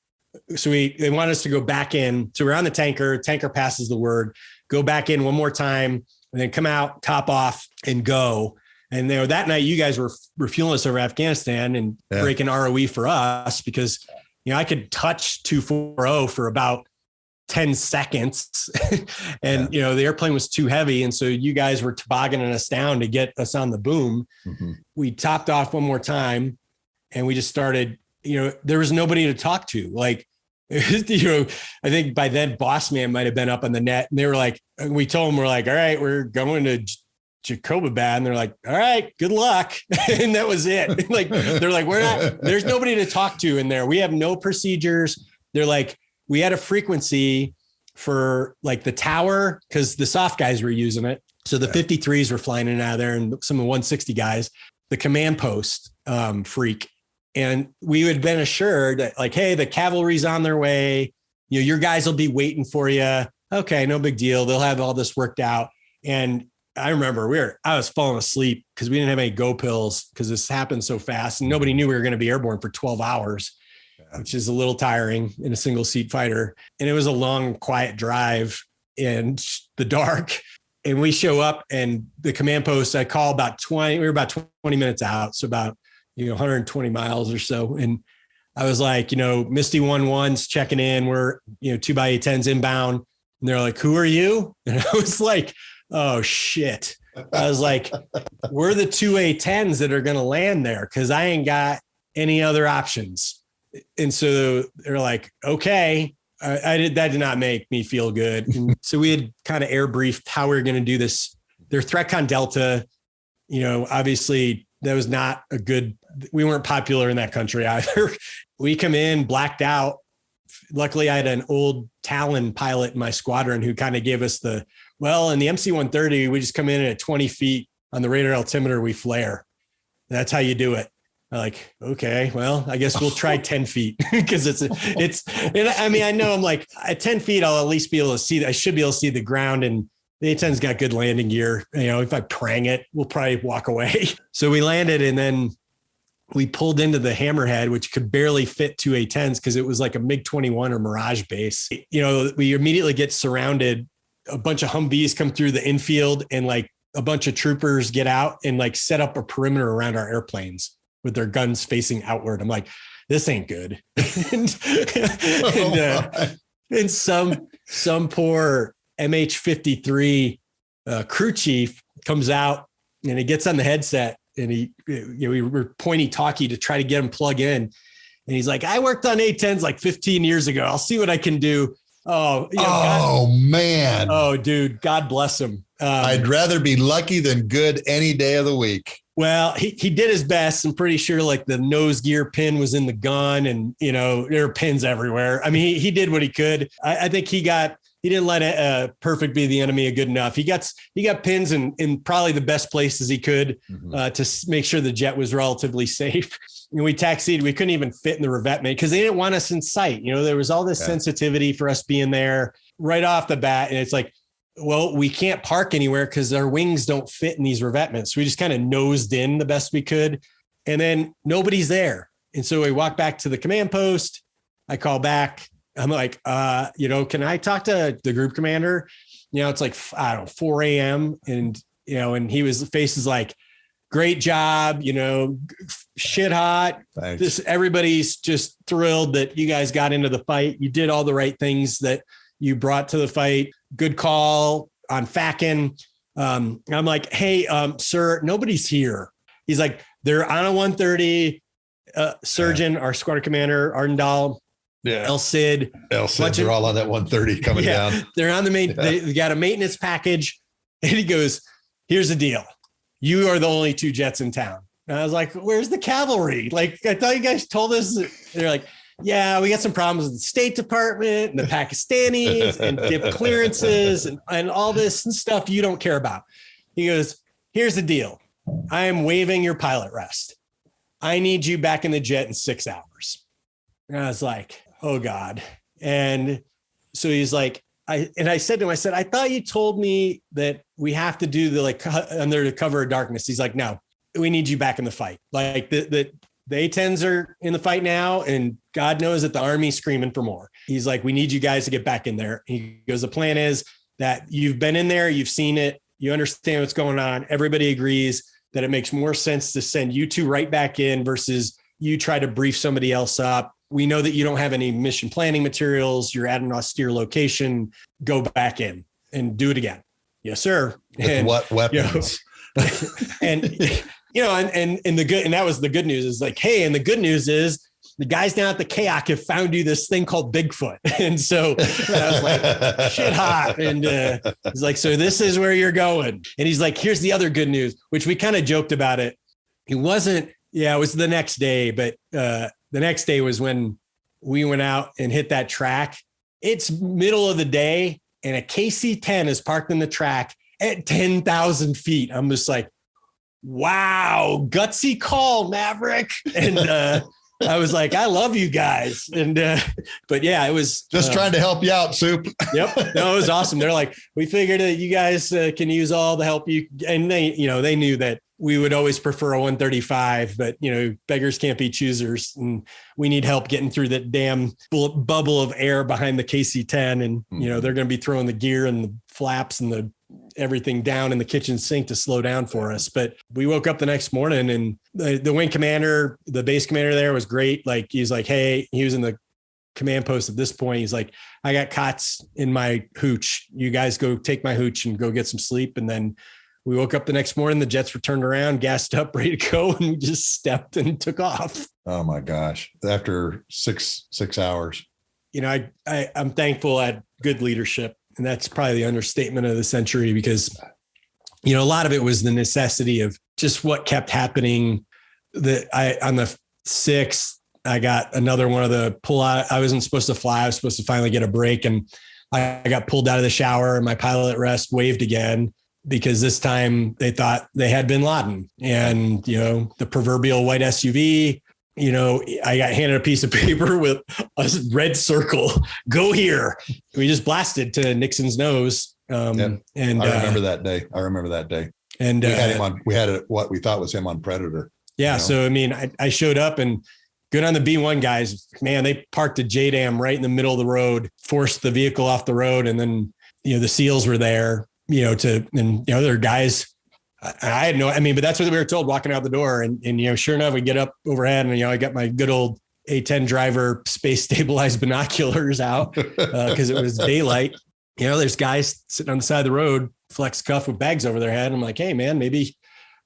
So they want us to go back in. So we're on the tanker passes the word, go back in one more time, and then come out, top off, and go. And that night, you guys were refueling us over Afghanistan and breaking ROE for us, because I could touch 240 for about 10 seconds and, the airplane was too heavy. And so you guys were tobogganing us down to get us on the boom. Mm-hmm. We topped off one more time, and we just started, there was nobody to talk to. Like, I think by then Boss Man might've been up on the net, and they were like, we told them, we're like, all right, we're going to Jacobabad, and they're like, all right, good luck. And that was it. They're like, there's nobody to talk to in there. We have no procedures. They're like, we had a frequency for the tower, because the soft guys were using it. So the 53s were flying in and out of there, and some of the 160 guys, the command post freak. And we had been assured that like, hey, the cavalry's on their way. You know, your guys will be waiting for you. Okay, no big deal. They'll have all this worked out. And I remember I was falling asleep because we didn't have any go pills because this happened so fast and nobody knew we were going to be airborne for 12 hours, which is a little tiring in a single seat fighter. And it was a long, quiet drive in the dark. And we show up and the command post, I call we were about 20 minutes out. So about, 120 miles or so. And I was like, Misty 1-1's checking in. We're, 2x A-10s inbound. And they're like, who are you? And I was like, oh shit. I was like, we're the 2 A-10s that are going to land there because I ain't got any other options. And so they're like, okay. That did not make me feel good. And so we had kind of air briefed how we were going to do this. Their ThreatCon Delta, obviously that was not we weren't popular in that country either. We come in blacked out. Luckily I had an old Talon pilot in my squadron who kind of gave us in the MC-130, we just come in at 20 feet on the radar altimeter, we flare. That's how you do it. I'm like, okay, well, I guess we'll try 10 feet because I know I'm like at 10 feet, I'll at least be able to see, I should be able to see the ground, and the A-10's got good landing gear. If I prang it, we'll probably walk away. So we landed and then we pulled into the Hammerhead, which could barely fit 2 A-10s because it was like a MiG-21 or Mirage base. We immediately get surrounded. A bunch of Humvees come through the infield and like a bunch of troopers get out and like set up a perimeter around our airplanes with their guns facing outward. I'm like, this ain't good. and some poor MH-53 crew chief comes out and he gets on the headset and we were pointy-talkie to try to get him plug in. And he's like, I worked on A-10s like 15 years ago. I'll see what I can do. Man. Oh, dude, God bless him. I'd rather be lucky than good any day of the week. Well, he did his best. I'm pretty sure like the nose gear pin was in the gun and, there are pins everywhere. I mean, he did what he could. I think he didn't let perfect be the enemy of good enough. He got pins in probably the best places he could to make sure the jet was relatively safe. And we taxied. We couldn't even fit in the revetment because they didn't want us in sight. There was all this sensitivity for us being there right off the bat. And it's like, well, we can't park anywhere because our wings don't fit in these revetments. So we just kind of nosed in the best we could. And then nobody's there. And so we walk back to the command post. I call back. I'm like, can I talk to the group commander? It's like, 4 a.m. And, and his face is like, great job, shit hot. Thanks. Everybody's just thrilled that you guys got into the fight. You did all the right things that you brought to the fight. Good call on FACN. I'm like, hey, sir, nobody's here. He's like, they're on a 130. Surgeon, our squadron commander, Ardendahl. Yeah. El Cid, they're all on that 130 coming down. They're on they got a maintenance package. And he goes, here's the deal. You are the only 2 jets in town. And I was like, where's the cavalry? Like, I thought you guys told us. They're like, yeah, we got some problems with the State Department and the Pakistanis and dip clearances and all this and stuff you don't care about. He goes, here's the deal. I am waiving your pilot rest. I need you back in the jet in 6 hours. And I was like, oh God. And so he's like, I said to him, I thought you told me that we have to do the under the cover of darkness. He's like, no, we need you back in the fight. Like the A-10s are in the fight now, and God knows that the Army's screaming for more. He's like, we need you guys to get back in there. He goes, the plan is that you've been in there, you've seen it, you understand what's going on. Everybody agrees that it makes more sense to send you 2 right back in versus you try to brief somebody else up. We know that you don't have any mission planning materials. You're at an austere location. Go back in and do it again. Yes, sir. With what weapons? And the good, and that was the good news is like, hey, and the good news is the guys down at the KAC have found you this thing called Bigfoot. And so I was like, shit hot. And he's like, so this is where you're going. And he's like, here's the other good news, which we kind of joked about it. It wasn't, it was the next day, but the next day was when we went out and hit that track. It's middle of the day and a KC-10 is parked in the track at 10,000 feet. I'm just like, wow, gutsy call, Maverick. And I was like, I love you guys. And, but yeah, it was just trying to help you out, Soup. Yep. No, it was awesome. They're like, we figured that you guys can use all the help you, and they, they knew that we would always prefer a 135, but beggars can't be choosers, and we need help getting through that damn bubble of air behind the KC-10. And, they're going to be throwing the gear and the flaps and the everything down in the kitchen sink to slow down for us. But we woke up the next morning, and the wing commander, the base commander there was great. Like, he's like, hey, he was in the command post at this point. He's like, I got cots in my hooch. You guys go take my hooch and go get some sleep. And then we woke up the next morning, the jets were turned around, gassed up, ready to go. And we just stepped and took off. Oh my gosh. After six hours. I'm thankful at good leadership. And that's probably the understatement of the century, because, a lot of it was the necessity of just what kept happening. On the 6th, I got another one of the pull out. I wasn't supposed to fly. I was supposed to finally get a break, and I got pulled out of the shower, and my pilot at rest waved again, because this time they thought they had bin Laden, and, the proverbial white SUV, I got handed a piece of paper with a red circle, go here. We just blasted to Nixon's nose. And I remember that day. And we had what we thought was him on Predator. Yeah. So, I showed up, and good on the B1 guys, man, they parked a JDAM right in the middle of the road, forced the vehicle off the road. And then, the SEALs were there, there are guys. I had but that's what we were told walking out the door. And sure enough, we get up overhead, and, I got my good old A-10 driver space stabilized binoculars out because it was daylight. There's guys sitting on the side of the road, flex cuff with bags over their head. I'm like, hey man, maybe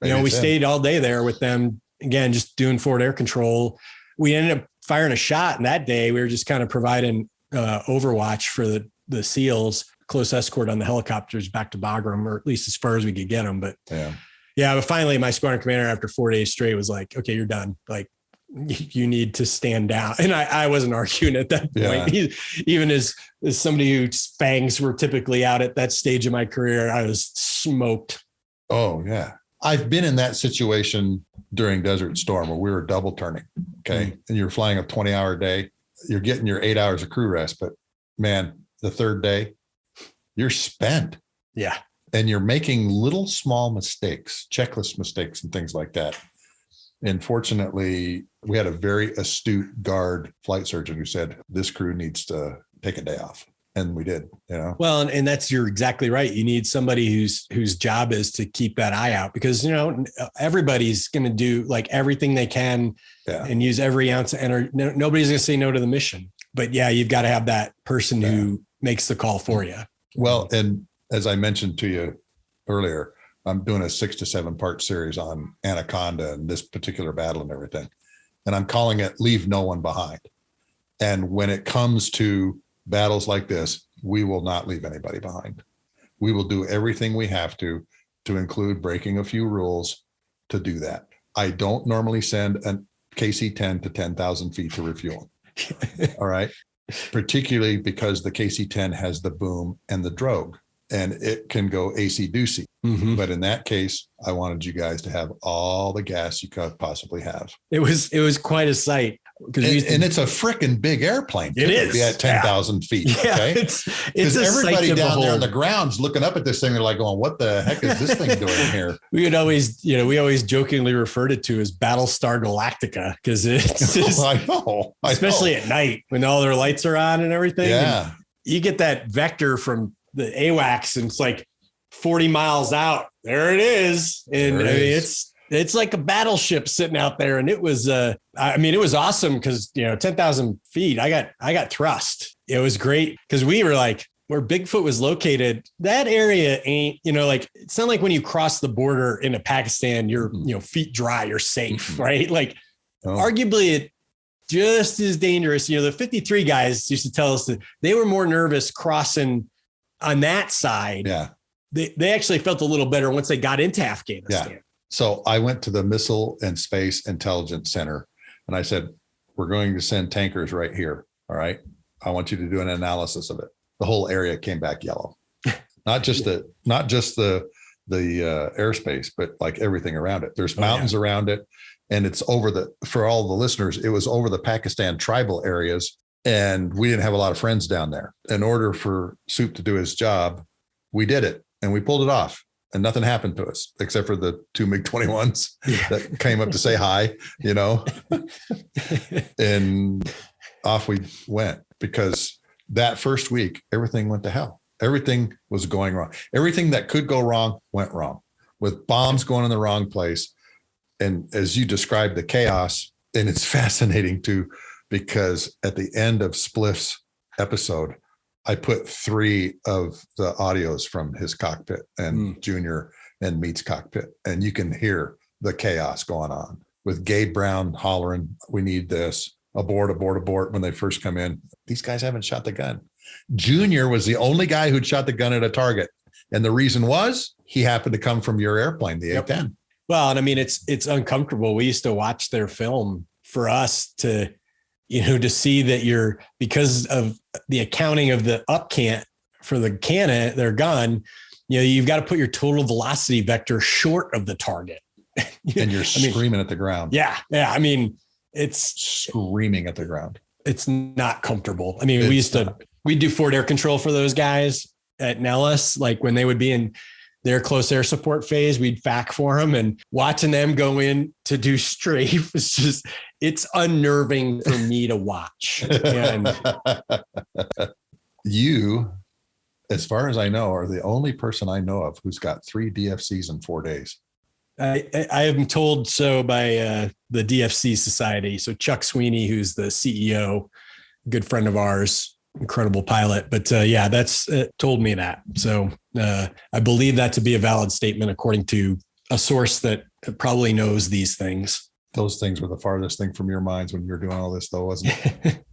we stayed all day there with them, again, just doing forward air control. We ended up firing a shot. And that day we were just kind of providing overwatch for the SEALs, close escort on the helicopters back to Bagram, or at least as far as we could get them. But but finally my squadron commander, after 4 days straight, was like, okay, you're done. Like, you need to stand down. And I wasn't arguing at that point. Even as somebody whose fangs were typically out at that stage of my career, I was smoked. Oh yeah. I've been in that situation during Desert Storm where we were double turning. Okay. And you're flying a 20-hour day. You're getting your 8 hours of crew rest, but man, the third day, you're spent. Yeah. And you're making little small mistakes, checklist mistakes and things like that. And fortunately, we had a very astute guard flight surgeon who said, this crew needs to take a day off. And we did, Well, and you're exactly right. You need somebody whose job is to keep that eye out, because, everybody's going to do like everything they can and use every ounce of energy. Nobody's going to say no to the mission. But you've got to have that person who makes the call for you. Well, and as I mentioned to you earlier, I'm doing a 6 to 7 part series on Anaconda and this particular battle and everything. And I'm calling it Leave No One Behind. And when it comes to battles like this, we will not leave anybody behind. We will do everything we have to include breaking a few rules to do that. I don't normally send a KC-10 to 10,000 feet to refuel. All right. Particularly because the KC-10 has the boom and the drogue, and it can go AC-doocy. Mm-hmm. But in that case, I wanted you guys to have all the gas you could possibly have. It was quite a sight. And it's a freaking big airplane. It is at 10,000 feet. Yeah, okay? It's everybody down there on the ground's looking up at this thing. They're like, going, what the heck is this thing doing here? We always jokingly referred it to as Battlestar Galactica, because it's just, I know. Especially at night when all their lights are on and everything. Yeah. And you get that vector from the AWACS, and it's like 40 miles out. There it is. And it's like a battleship sitting out there. And it was, it was awesome because, 10,000 feet, I got thrust. It was great because we were like, where Bigfoot was located, that area ain't, it's not like when you cross the border into Pakistan, you're, feet dry, you're safe, right? Like arguably it just as dangerous. The 53 guys used to tell us that they were more nervous crossing on that side. Yeah. They actually felt a little better once they got into Afghanistan. Yeah. So I went to the Missile and Space Intelligence Center and I said, we're going to send tankers right here. All right. I want you to do an analysis of it. The whole area came back yellow. Not just the airspace, but like everything around it. There's mountains around it. And it's for all the listeners, it was over the Pakistan tribal areas. And we didn't have a lot of friends down there. In order for Soup to do his job, we did it and we pulled it off. And nothing happened to us except for the 2 MiG-21s that came up to say hi, and off we went, because that first week, everything went to hell. Everything was going wrong. Everything that could go wrong went wrong, with bombs going in the wrong place. And as you described the chaos, and it's fascinating too, because at the end of Spliff's episode, I put 3 of the audios from his cockpit and Junior and Meat's cockpit. And you can hear the chaos going on with Gabe Brown hollering, "We need this, abort, abort, abort," when they first come in. These guys haven't shot the gun. Junior was the only guy who'd shot the gun at a target. And the reason was he happened to come from your airplane, the A-10. Well, and I mean, it's uncomfortable. We used to watch their film for us to see that because of the accounting of the up cant for the cannon, their gun, you've got to put your total velocity vector short of the target. And you're screaming at the ground. Yeah. Yeah. I mean, it's screaming at the ground. It's not comfortable. I mean, we'd do forward air control for those guys at Nellis. Like when they would be in their close air support phase, we'd FAC for them, and watching them go in to do strafe it's unnerving for me to watch. And you, as far as I know, are the only person I know of who's got 3 DFCs in 4 days. I am told so by the DFC Society. So Chuck Sweeney, who's the CEO, good friend of ours, incredible pilot. But that's told me that. So I believe that to be a valid statement, according to a source that probably knows these things. Those things were the farthest thing from your minds when you were doing all this, though, wasn't it?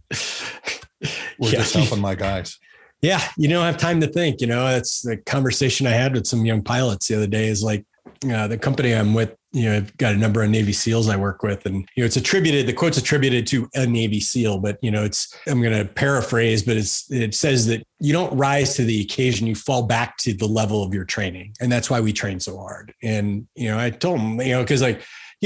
We're just helping my guys. Yeah. You don't have time to think, it's the conversation I had with some young pilots the other day is like, the company I'm with, I've got a number of Navy SEALs I work with, and, the quote's attributed to a Navy SEAL, but I'm going to paraphrase, but it says that you don't rise to the occasion, you fall back to the level of your training. And that's why we train so hard. And, I told them, cause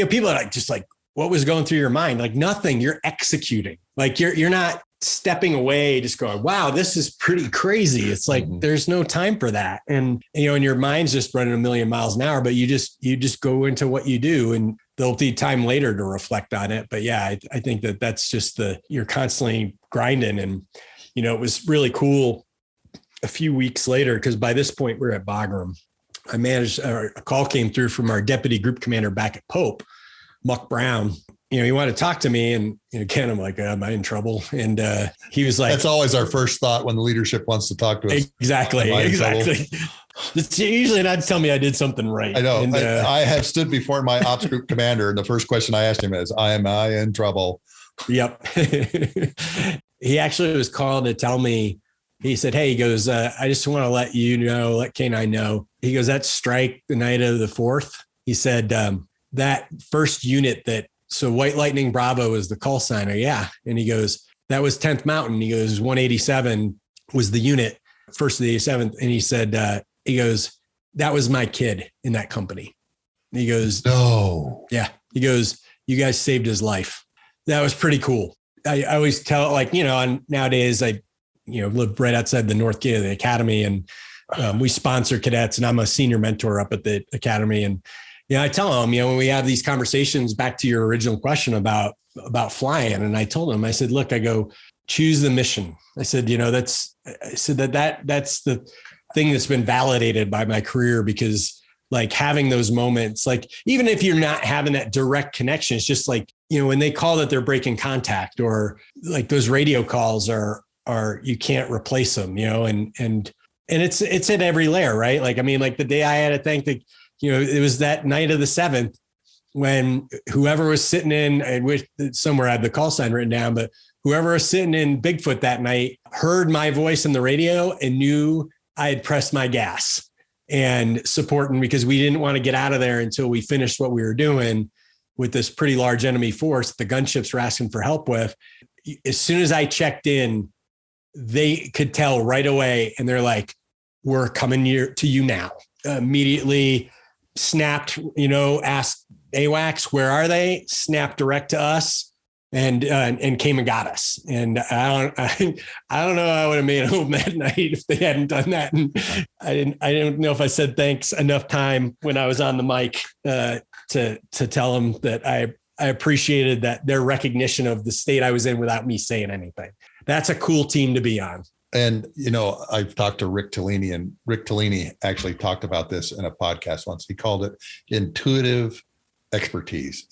people are just like, what was going through your mind? Like nothing, you're executing, like you're not stepping away, just going, wow, this is pretty crazy. It's like, there's no time for that. And, and your mind's just running a million miles an hour, but you just go into what you do, and there'll be time later to reflect on it. But yeah, I think that's just you're constantly grinding. And, it was really cool a few weeks later, because by this point we're at Bagram. A call came through from our deputy group commander back at Pope, Muck Brown. He wanted to talk to me, and again, I'm like, am I in trouble? And he was like, that's always our first thought when the leadership wants to talk to us. Exactly. It's usually not to tell me I did something right. I know. And, I have stood before my ops group commander, and the first question I asked him is, am I in trouble? Yep. He actually was calling to tell me, he said, hey, he goes, I just want to let K9 know. He goes, that strike the night of the 4th. He said, that first unit so White Lightning Bravo is the call signer. Yeah. And he goes, that was 10th Mountain. He goes, 187 was the unit, first of the 87th. And he said, that was my kid in that company. And he goes, no. Yeah. He goes, you guys saved his life. That was pretty cool. I always tell, and nowadays I, live right outside the north gate of the academy, and we sponsor cadets, and I'm a senior mentor up at the academy. And, I tell them, when we have these conversations, back to your original question about flying. And I told them, I said, look, I go, choose the mission. I said, that's the thing that's been validated by my career, because like having those moments, like, even if you're not having that direct connection, it's just like, when they call that they're breaking contact, or like those radio calls are you can't replace them, and it's at every layer, right? Like, I mean, like the day I had to thank it was that night of the 7th when whoever was sitting in, I wish somewhere I had the call sign written down, but whoever was sitting in Bigfoot that night heard my voice in the radio and knew I had pressed my gas and supporting, because we didn't want to get out of there until we finished what we were doing with this pretty large enemy force that the gunships were asking for help with. As soon as I checked in, they could tell right away. And they're like, we're coming to you now. immediately snapped, asked AWACS, where are they? Snapped direct to us and came and got us. And I don't know how I would have made it home that night if they hadn't done that. And I didn't know if I said thanks enough time when I was on the mic to tell them that I appreciated that their recognition of the state I was in without me saying anything. That's a cool team to be on. And, I've talked to Rick Tellini, and Rick Tellini actually talked about this in a podcast once. He called it intuitive expertise.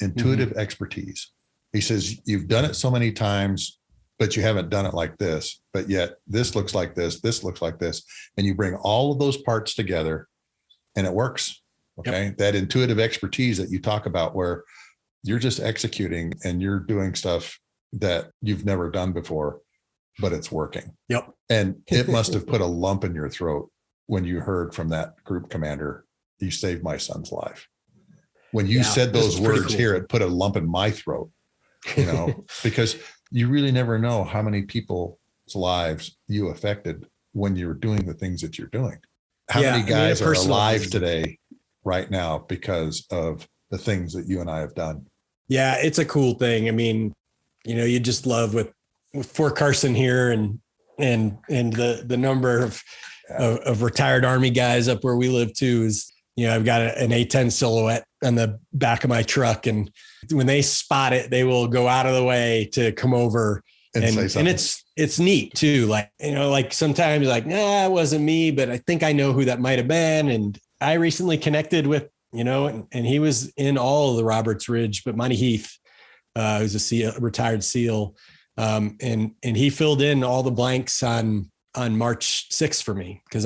He says, you've done it so many times, but you haven't done it like this, but yet this looks like this looks like this. And you bring all of those parts together and it works. Okay. Yep. That intuitive expertise that you talk about, where you're just executing and you're doing stuff that you've never done before, but it's working. Yep. And it must have put a lump in your throat when you heard from that group commander, you saved my son's life. When you said those words cool. Here, it put a lump in my throat, because you really never know how many people's lives you affected when you're doing the things that you're doing. How many guys are alive today, right now, because of the things that you and I have done? Yeah, it's a cool thing. I mean, you just love with Fort Carson here and the number of retired Army guys up where we live too is, I've got an A-10 silhouette on the back of my truck, and when they spot it, they will go out of the way to come over and say something. And it's neat too. Like sometimes nah, it wasn't me, but I think I know who that might've been. And I recently connected with, and he was in all of the Roberts Ridge, but Monty Heath, who's a retired SEAL. And he filled in all the blanks on March 6th for me, because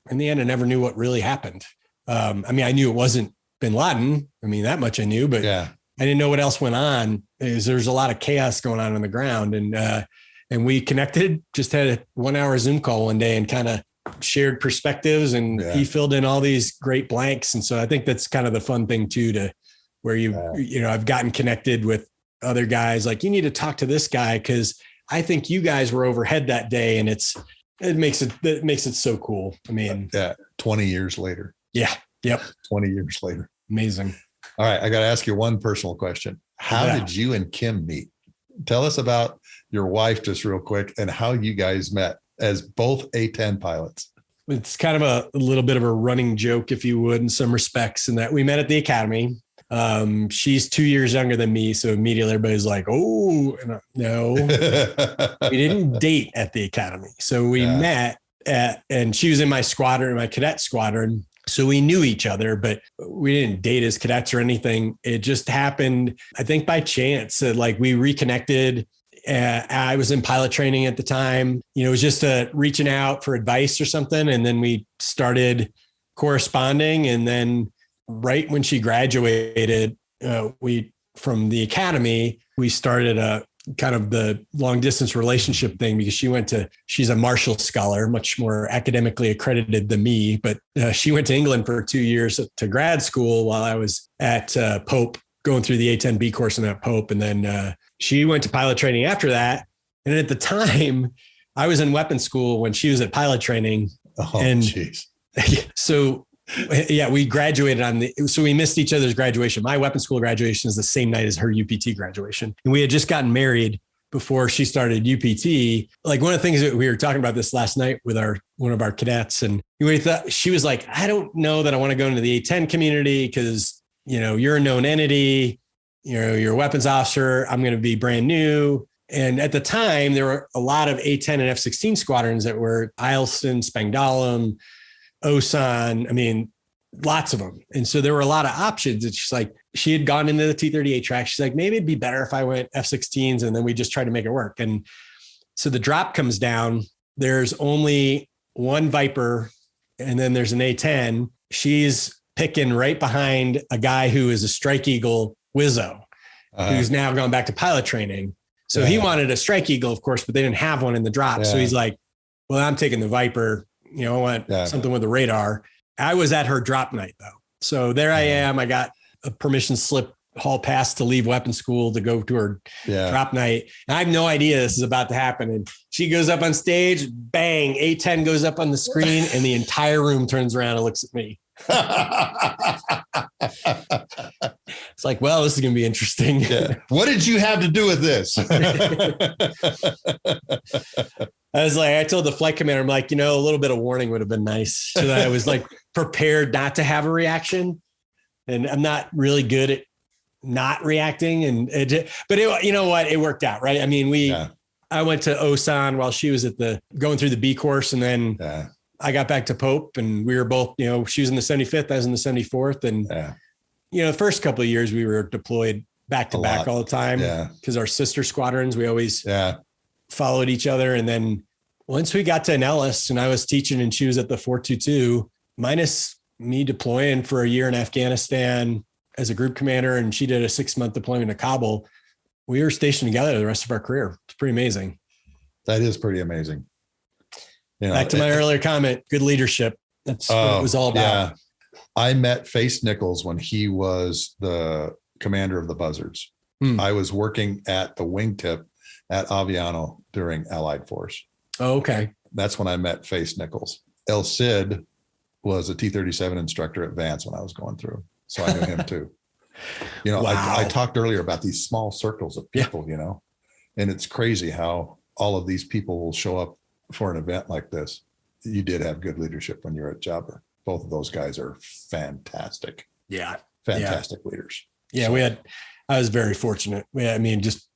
in the end, I never knew what really happened. I knew it wasn't bin Laden. That much I knew, but I didn't know what else went on. There's a lot of chaos going on the ground. And we connected, just had a 1 hour Zoom call one day and kind of shared perspectives, and he filled in all these great blanks. And so I think that's kind of the fun thing too, to where I've gotten connected with other guys, like, you need to talk to this guy, because I think you guys were overhead that day, and it makes it so cool. 20 years later. Yeah. Yep. 20 years later. Amazing. All right. I got to ask you one personal question. How did you and Kim meet? Tell us about your wife just real quick, and how you guys met as both A-10 pilots. It's kind of a little bit of a running joke, if you would, in some respects, in that we met at the academy. She's 2 years younger than me. So immediately everybody's like, oh, no, we didn't date at the academy. So we met and she was in my squadron, my cadet squadron. So we knew each other, but we didn't date as cadets or anything. It just happened, I think, by chance. We reconnected. I was in pilot training at the time. It was just reaching out for advice or something. And then we started corresponding. And then right when she graduated, from the academy, we started a kind of the long distance relationship thing, because she's a Marshall scholar, much more academically accredited than me, but she went to England for 2 years to grad school while I was at Pope, going through the A-10B course in that Pope. And then she went to pilot training after that. And at the time, I was in weapons school when she was at pilot training. Oh, and geez. So we graduated so we missed each other's graduation. My weapons school graduation is the same night as her UPT graduation. And we had just gotten married before she started UPT. Like, one of the things that we were talking about this last night with one of our cadets, and she was like, I don't know that I want to go into the A-10 community, because, you're a known entity, you're a weapons officer. I'm going to be brand new. And at the time, there were a lot of A-10 and F-16 squadrons that were Eielson, Spangdahlem, Osan, lots of them. And so there were a lot of options. It's just like, she had gone into the T-38 track. She's like, maybe it'd be better if I went F-16s, and then we just try to make it work. And so the drop comes down. There's only one Viper, and then there's an A-10. She's picking right behind a guy who is a Strike Eagle Wizzo, who's now gone back to pilot training. So he wanted a Strike Eagle, of course, but they didn't have one in the drop. So he's like, well, I'm taking the Viper. I want something with a radar. I was at her drop night though. So there I am. I got a permission slip, hall pass to leave weapons school to go to her drop night. And I have no idea this is about to happen. And she goes up on stage, bang, A-10 goes up on the screen, and the entire room turns around and looks at me. It's like, well, this is going to be interesting. Yeah. What did you have to do with this? I told the flight commander, I'm like, a little bit of warning would have been nice, so that I was like prepared not to have a reaction. And I'm not really good at not reacting. But you know what? It worked out, right? I mean, I went to Osan while she was going through the B course, and then I got back to Pope, and we were both, she was in the 75th, I was in the 74th. And, the first couple of years we were deployed back to back all the time because our sister squadrons, we always followed each other. And then once we got to Nellis and I was teaching and she was at the 422, minus me deploying for a year in Afghanistan as a group commander, and she did a 6-month deployment to Kabul, we were stationed together the rest of our career. It's pretty amazing. That is pretty amazing. Back to my earlier comment, good leadership. That's what it was all about. Yeah. I met Face Nichols when he was the commander of the Buzzards. I was working at the wingtip at Aviano during Allied Force. Oh, okay. That's when I met Face Nichols. El Cid was a T-37 instructor at Vance when I was going through. So I knew him too. Wow. I talked earlier about these small circles of people, and it's crazy how all of these people will show up for an event like this. You did have good leadership when you were at Jaber. Both of those guys are fantastic. Yeah. Fantastic leaders. Yeah. So, I was very fortunate. Just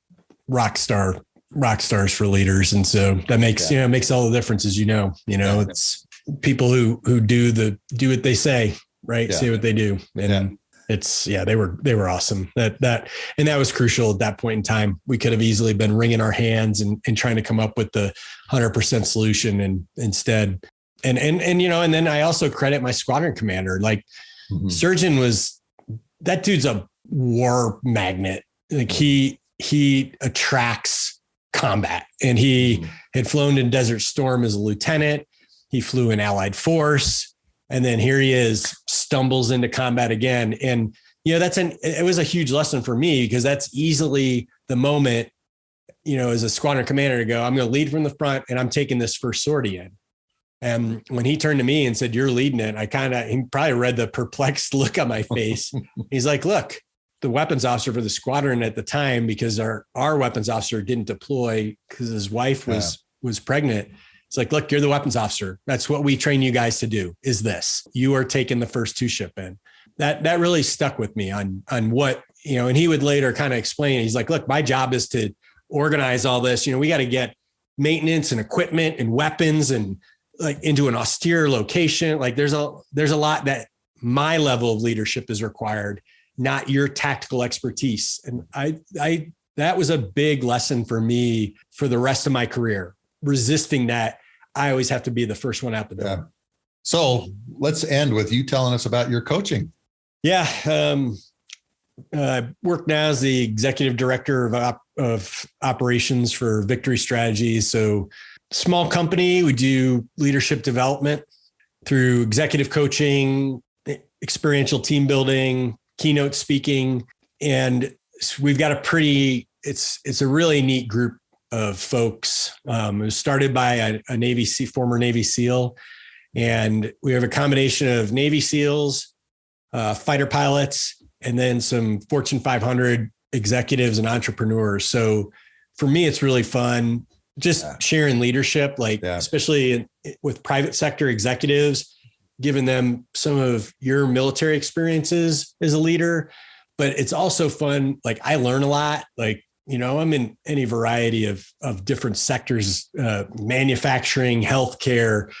rock stars for leaders. And so that makes, makes all the difference, as it's people who do what they say, right? Yeah. Say what they do. And they were awesome. That was crucial at that point in time. We could have easily been wringing our hands and trying to come up with the 100% solution. And instead, and then I also credit my squadron commander, Surgeon that dude's a war magnet. Like he attracts combat, and he had flown in Desert Storm as a lieutenant. He flew in Allied Force, and then here he is, stumbles into combat again. And, it was a huge lesson for me, because that's easily the moment, as a squadron commander, to go, I'm going to lead from the front and I'm taking this first sortie in. And when he turned to me and said, "You're leading it," he probably read the perplexed look on my face. He's like, "Look, the weapons officer for the squadron at the time, because our weapons officer didn't deploy because his wife was pregnant. It's like, look, you're the weapons officer. That's what we train you guys to do, is this. You are taking the first 2 ship in." That really stuck with me on what, and he would later kind of explain. He's like, "Look, my job is to organize all this. We got to get maintenance and equipment and weapons and into an austere location. There's a lot that my level of leadership is required, not your tactical expertise." And that was a big lesson for me for the rest of my career, resisting that. I always have to be the first one out the door. Yeah. So let's end with you telling us about your coaching. Yeah. I work now as the executive director of operations for Victory Strategies. So small company, we do leadership development through executive coaching, experiential team building, keynote speaking. And we've got it's a really neat group of folks. It was started by a former Navy SEAL. And we have a combination of Navy SEALs, fighter pilots, and then some Fortune 500 executives and entrepreneurs. So for me, it's really fun just sharing leadership, especially with private sector executives, giving them some of your military experiences as a leader. But it's also fun. I learn a lot. I'm in any variety of different sectors, manufacturing, healthcare,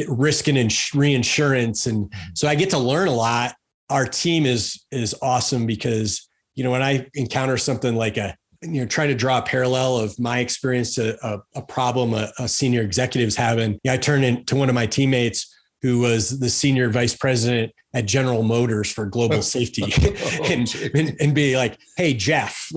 risk and reinsurance. And so I get to learn a lot. Our team is awesome because, when I encounter something try to draw a parallel of my experience to a problem a senior executive's having. I turn into one of my teammates who was the senior vice president at General Motors for global safety and be like, "Hey, Jeff,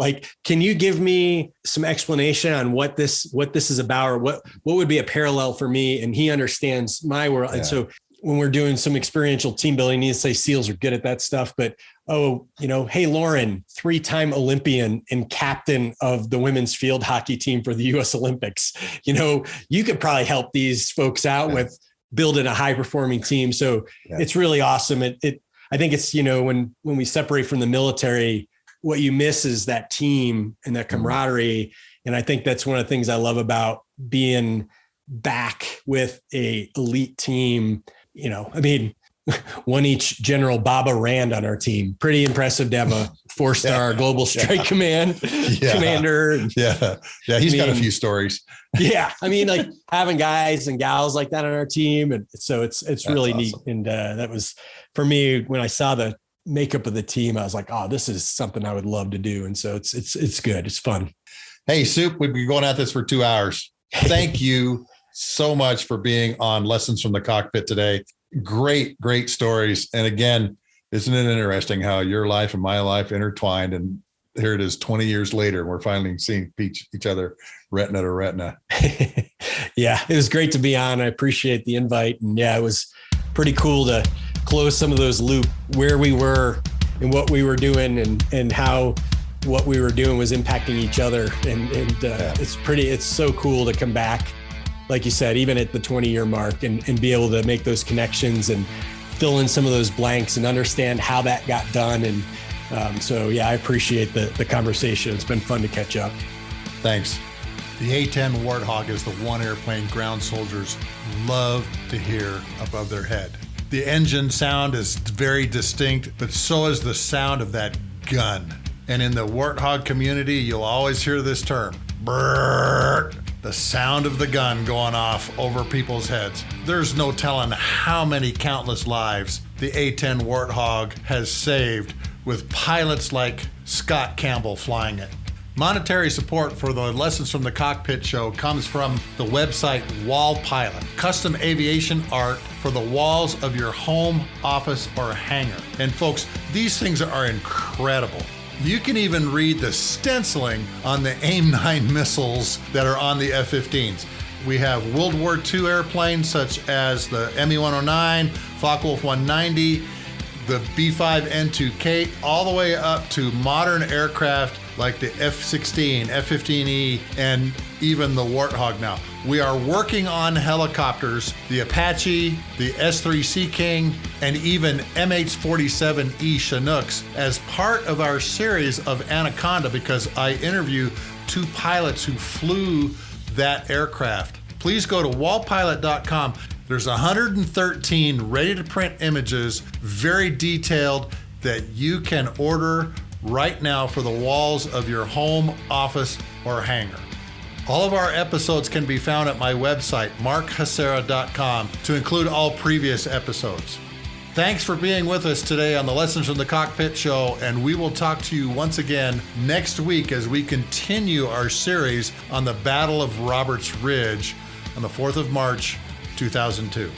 can you give me some explanation on what this is about, or what would be a parallel for me?" And he understands my world. Yeah. And so when we're doing some experiential team building, you need to say SEALs are good at that stuff, but hey, Lauren, 3-time Olympian and captain of the women's field hockey team for the US Olympics. You could probably help these folks out with building a high performing team. So it's really awesome. I think it's, when we separate from the military, what you miss is that team and that camaraderie. And I think that's one of the things I love about being back with a elite team. One each General Baba Rand on our team. Pretty impressive to have a 4-star Global Strike Command commander. Yeah. He's got a few stories. Yeah. Like having guys and gals like that on our team. And so it's really awesome. Neat. And that was for me, when I saw the makeup of the team, I was like, oh, this is something I would love to do. And so it's good. It's fun. Hey, Soup, we've been going at this for 2 hours. Thank you so much for being on Lessons from the Cockpit today. Great stories. And again, isn't it interesting how your life and my life intertwined? And here it is 20 years later, we're finally seeing each other retina to retina. Yeah, it was great to be on. I appreciate the invite. And it was pretty cool to close some of those loop where we were and what we were doing and how what we were doing was impacting each other. And it's so cool to come back, like you said, even at the 20-year mark and be able to make those connections and fill in some of those blanks and understand how that got done. And I appreciate the conversation. It's been fun to catch up. Thanks. The A-10 Warthog is the one airplane ground soldiers love to hear above their head. The engine sound is very distinct, but so is the sound of that gun. And in the Warthog community, you'll always hear this term, brrr, the sound of the gun going off over people's heads. There's no telling how many countless lives the A-10 Warthog has saved with pilots like Scott Campbell flying it. Monetary support for the Lessons from the Cockpit show comes from the website Wall Pilot, custom aviation art for the walls of your home, office, or hangar. And folks, these things are incredible. You can even read the stenciling on the AIM-9 missiles that are on the F-15s. We have World War II airplanes such as the Me-109, Focke-Wulf 190, the B-5N2K, all the way up to modern aircraft like the F-16, F-15E, and even the Warthog now. We are working on helicopters, the Apache, the S-3 Sea King, and even MH-47E Chinooks as part of our series of Anaconda, because I interview 2 pilots who flew that aircraft. Please go to wallpilot.com. There's 113 ready-to-print images, very detailed, that you can order right now for the walls of your home, office, or hangar. All of our episodes can be found at my website, markhasera.com, to include all previous episodes. Thanks for being with us today on the Lessons from the Cockpit show, and we will talk to you once again next week as we continue our series on the Battle of Roberts Ridge on the 4th of March, 2002.